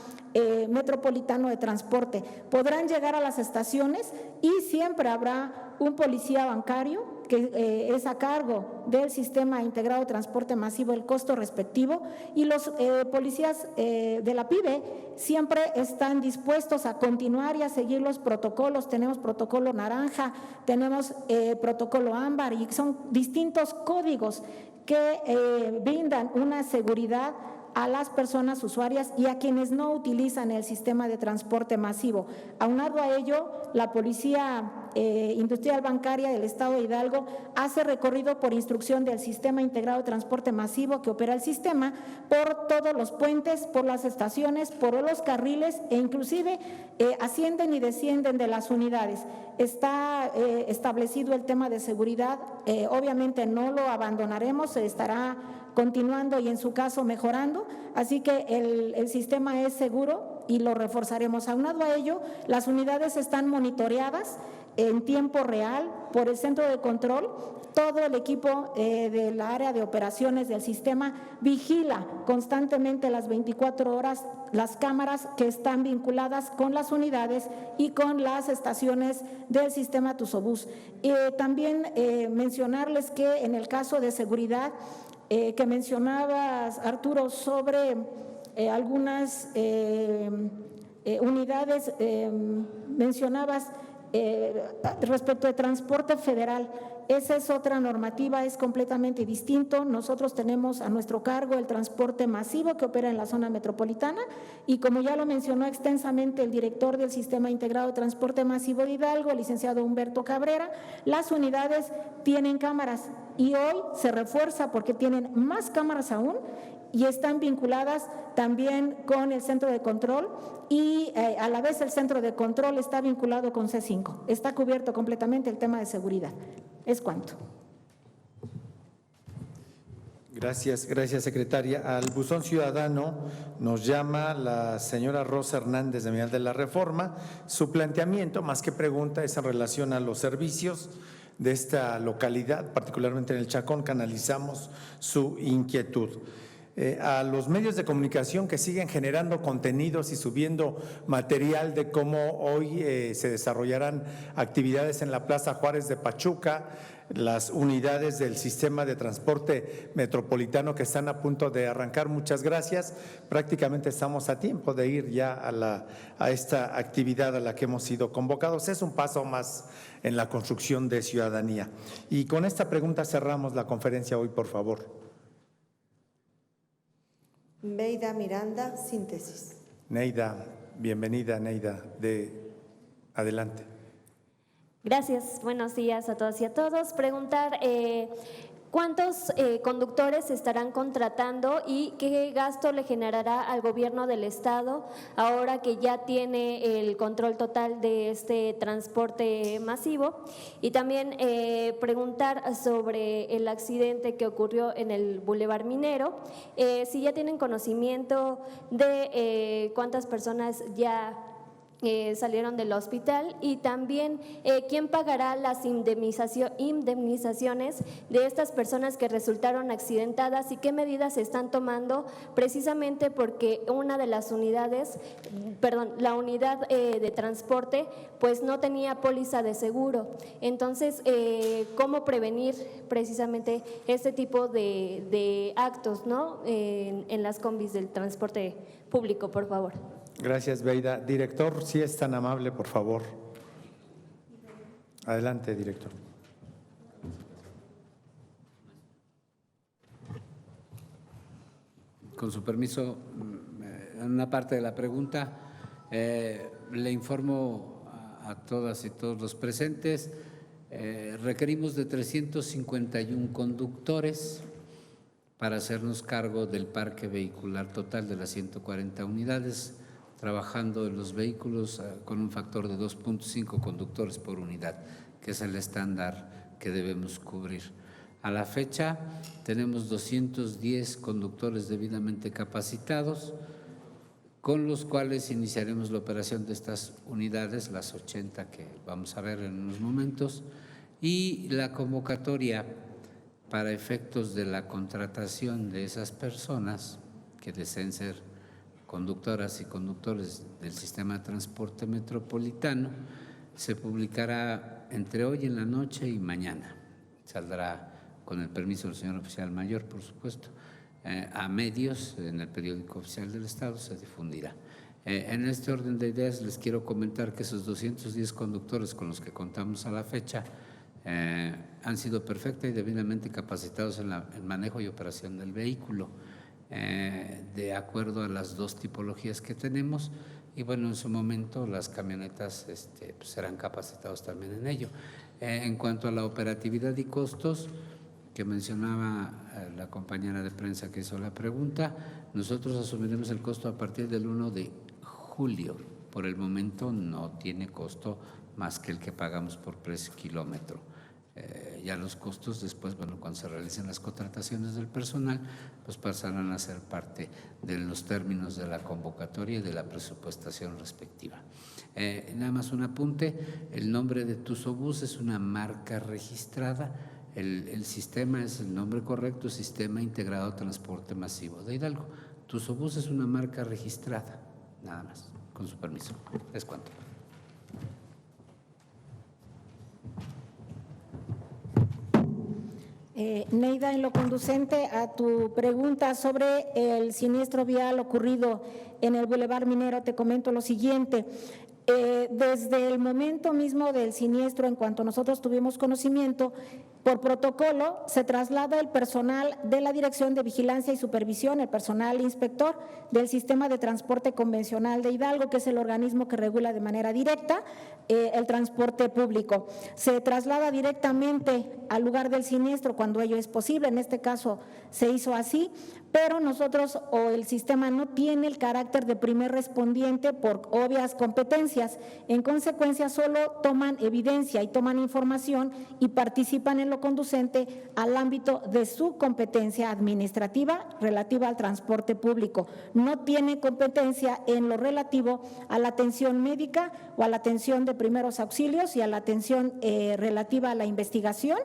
metropolitano de transporte. Podrán llegar a las estaciones y siempre habrá un policía bancario que es a cargo del sistema integrado de transporte masivo, el costo respectivo, y los policías de la PIBE siempre están dispuestos a continuar y a seguir los protocolos. Tenemos protocolo naranja, tenemos protocolo ámbar y son distintos códigos que brindan una seguridad a las personas usuarias y a quienes no utilizan el sistema de transporte masivo. Aunado a ello, la Policía Industrial Bancaria del Estado de Hidalgo hace recorrido por instrucción del Sistema Integrado de Transporte Masivo que opera el sistema por todos los puentes, por las estaciones, por los carriles e inclusive ascienden y descienden de las unidades. Está establecido el tema de seguridad, obviamente no lo abandonaremos, se estará continuando y en su caso mejorando, así que el sistema es seguro y lo reforzaremos. Aunado a ello, las unidades están monitoreadas en tiempo real por el centro de control. Todo el equipo del área de operaciones del sistema vigila constantemente las 24 horas las cámaras que están vinculadas con las unidades y con las estaciones del sistema Tusobús. También mencionarles que en el caso de seguridad que mencionabas, Arturo, sobre algunas unidades, mencionabas respecto de transporte federal. Esa es otra normativa, es completamente distinto. Nosotros tenemos a nuestro cargo el transporte masivo que opera en la zona metropolitana y como ya lo mencionó extensamente el director del Sistema Integrado de Transporte Masivo de Hidalgo, el licenciado Humberto Cabrera, las unidades tienen cámaras y hoy se refuerza porque tienen más cámaras aún y están vinculadas también con el centro de control y a la vez el centro de control está vinculado con C5. Está cubierto completamente el tema de seguridad. Es cuanto. Gracias, secretaria. Al buzón ciudadano nos llama la señora Rosa Hernández de Medial de la Reforma. Su planteamiento, más que pregunta, es en relación a los servicios de esta localidad, particularmente en el Chacón. Canalizamos su inquietud. A los medios de comunicación que siguen generando contenidos y subiendo material de cómo hoy se desarrollarán actividades en la Plaza Juárez de Pachuca, las unidades del sistema de transporte metropolitano que están a punto de arrancar. Muchas gracias. Prácticamente estamos a tiempo de ir ya a esta actividad a la que hemos sido convocados. Es un paso más en la construcción de ciudadanía. Y con esta pregunta cerramos la conferencia hoy, por favor. Neida Miranda, síntesis. Neida, bienvenida, Neida, adelante. Gracias, buenos días a todas y a todos. Preguntar ¿cuántos conductores se estarán contratando y qué gasto le generará al gobierno del estado ahora que ya tiene el control total de este transporte masivo? Y también preguntar sobre el accidente que ocurrió en el Boulevard Minero, si ya tienen conocimiento de cuántas personas ya salieron del hospital, y también quién pagará las indemnizaciones de estas personas que resultaron accidentadas y qué medidas se están tomando, precisamente porque una de las unidades, la unidad de transporte pues no tenía póliza de seguro. Entonces, ¿cómo prevenir precisamente este tipo de actos, ¿no? En las combis del transporte público, por favor? Gracias, Beida. Director, si es tan amable, por favor. Adelante, director. Con su permiso, en una parte de la pregunta, le informo a todas y todos los presentes, requerimos de 351 conductores para hacernos cargo del parque vehicular total de las 140 unidades, trabajando en los vehículos con un factor de 2.5 conductores por unidad, que es el estándar que debemos cubrir. A la fecha tenemos 210 conductores debidamente capacitados, con los cuales iniciaremos la operación de estas unidades, las 80 que vamos a ver en unos momentos, y la convocatoria para efectos de la contratación de esas personas que deseen ser conductoras y conductores del sistema de transporte metropolitano se publicará entre hoy en la noche y mañana. Saldrá, con el permiso del señor oficial mayor, por supuesto, a medios, en el periódico oficial del Estado se difundirá. En este orden de ideas les quiero comentar que esos 210 conductores con los que contamos a la fecha han sido perfecta y debidamente capacitados en el manejo y operación del vehículo, de acuerdo a las dos tipologías que tenemos, y bueno, en su momento las camionetas pues serán capacitados también en ello. En cuanto a la operatividad y costos que mencionaba la compañera de prensa que hizo la pregunta, nosotros asumiremos el costo a partir del 1 de julio. Por el momento no tiene costo más que el que pagamos por precio kilómetro. Ya los costos después, bueno, cuando se realicen las contrataciones del personal, pues pasarán a ser parte de los términos de la convocatoria y de la presupuestación respectiva. Nada más un apunte, el nombre de Tusobús es una marca registrada, el sistema es el nombre correcto, Sistema Integrado de Transporte Masivo de Hidalgo. Tusobús es una marca registrada, nada más, con su permiso. Es cuanto. Neida, en lo conducente a tu pregunta sobre el siniestro vial ocurrido en el Boulevard Minero, te comento lo siguiente. Desde el momento mismo del siniestro, en cuanto nosotros tuvimos conocimiento, por protocolo se traslada el personal de la Dirección de Vigilancia y Supervisión, el personal inspector del Sistema de Transporte Convencional de Hidalgo, que es el organismo que regula de manera directa el transporte público. Se traslada directamente al lugar del siniestro cuando ello es posible, en este caso se hizo así, pero nosotros o el sistema no tiene el carácter de primer respondiente por obvias competencias. En consecuencia, solo toman evidencia y toman información y participan en lo conducente al ámbito de su competencia administrativa relativa al transporte público. No tiene competencia en lo relativo a la atención médica o a la atención de primeros auxilios y a la atención relativa a la investigación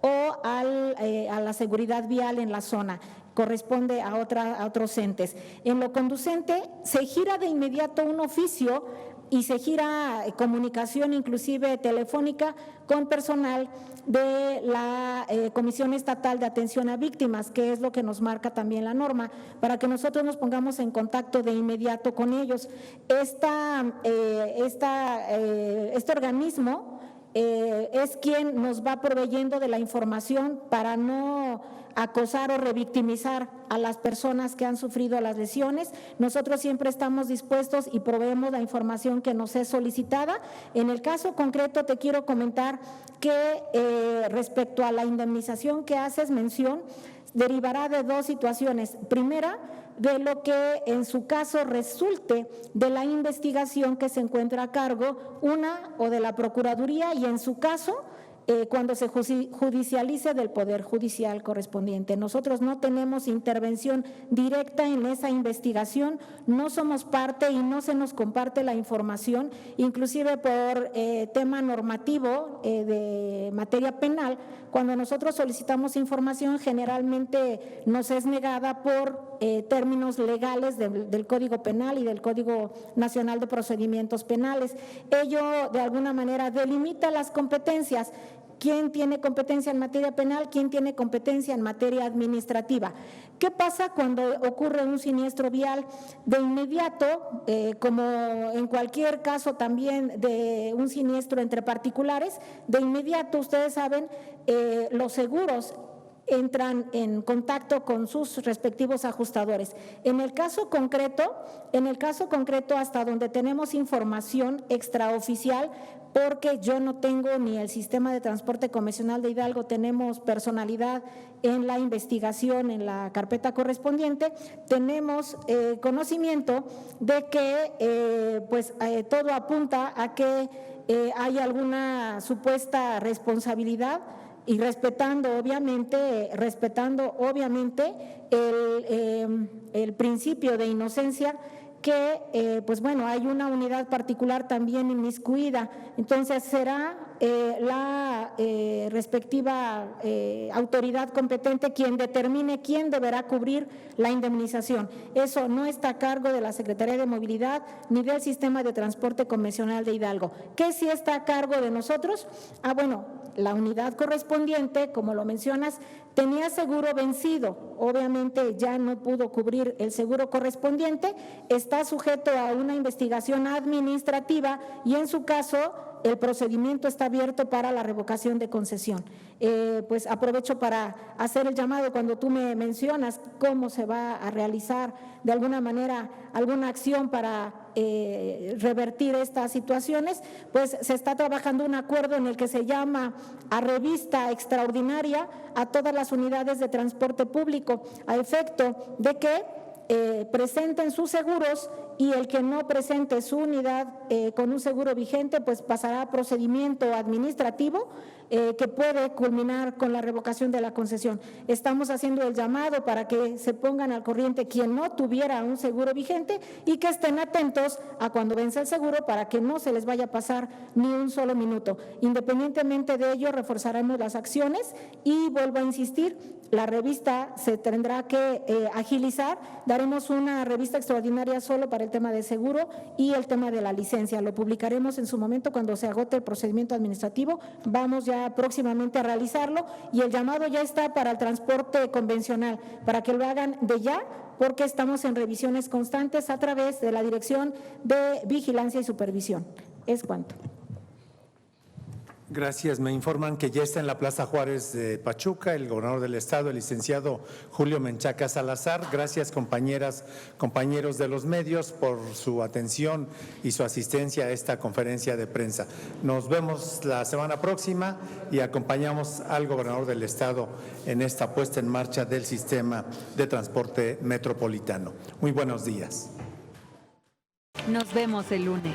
o a la seguridad vial en la zona. Corresponde a otros entes. En lo conducente se gira de inmediato un oficio y se gira comunicación inclusive telefónica con personal de la Comisión Estatal de Atención a Víctimas, que es lo que nos marca también la norma, para que nosotros nos pongamos en contacto de inmediato con ellos. Este organismo es quien nos va proveyendo de la información para no acosar o revictimizar a las personas que han sufrido las lesiones. Nosotros siempre estamos dispuestos y proveemos la información que nos es solicitada. En el caso concreto te quiero comentar que respecto a la indemnización que haces mención, derivará de dos situaciones. Primera, de lo que en su caso resulte de la investigación que se encuentra a cargo, una o de la Procuraduría y en su caso cuando se judicialice del Poder Judicial correspondiente. Nosotros no tenemos intervención directa en esa investigación, no somos parte y no se nos comparte la información, inclusive por tema normativo de materia penal. Cuando nosotros solicitamos información, generalmente nos es negada por términos legales del Código Penal y del Código Nacional de Procedimientos Penales. Ello, de alguna manera, delimita las competencias. ¿Quién tiene competencia en materia penal? ¿Quién tiene competencia en materia administrativa? ¿Qué pasa cuando ocurre un siniestro vial? De inmediato, como en cualquier caso también de un siniestro entre particulares, de inmediato, ustedes saben, los seguros entran en contacto con sus respectivos ajustadores. En el caso concreto, hasta donde tenemos información extraoficial, porque yo no tengo ni el sistema de transporte convencional de Hidalgo, tenemos personalidad en la investigación, en la carpeta correspondiente, tenemos conocimiento de que todo apunta a que hay alguna supuesta responsabilidad y respetando obviamente el principio de inocencia, que hay una unidad particular también inmiscuida. Entonces será la respectiva autoridad competente quien determine quién deberá cubrir la indemnización. Eso no está a cargo de la Secretaría de Movilidad ni del Sistema de Transporte Convencional de Hidalgo. ¿Qué sí está a cargo de nosotros? La unidad correspondiente, como lo mencionas, tenía seguro vencido, obviamente ya no pudo cubrir el seguro correspondiente, está sujeto a una investigación administrativa y en su caso el procedimiento está abierto para la revocación de concesión. Aprovecho para hacer el llamado cuando tú me mencionas cómo se va a realizar de alguna manera alguna acción para revertir estas situaciones, pues se está trabajando un acuerdo en el que se llama a revista extraordinaria a todas las unidades de transporte público a efecto de que presenten sus seguros y el que no presente su unidad con un seguro vigente pues pasará a procedimiento administrativo que puede culminar con la revocación de la concesión. Estamos haciendo el llamado para que se pongan al corriente quien no tuviera un seguro vigente y que estén atentos a cuando vence el seguro para que no se les vaya a pasar ni un solo minuto. Independientemente de ello, reforzaremos las acciones y vuelvo a insistir, la revista se tendrá que agilizar, daremos una revista extraordinaria solo para el tema de seguro y el tema de la licencia. Lo publicaremos en su momento cuando se agote el procedimiento administrativo, vamos ya próximamente a realizarlo y el llamado ya está para el transporte convencional, para que lo hagan de ya, porque estamos en revisiones constantes a través de la Dirección de Vigilancia y Supervisión. Es cuanto. Gracias. Me informan que ya está en la Plaza Juárez de Pachuca el gobernador del estado, el licenciado Julio Menchaca Salazar. Gracias, compañeras, compañeros de los medios, por su atención y su asistencia a esta conferencia de prensa. Nos vemos la semana próxima y acompañamos al gobernador del estado en esta puesta en marcha del sistema de transporte metropolitano. Muy buenos días. Nos vemos el lunes.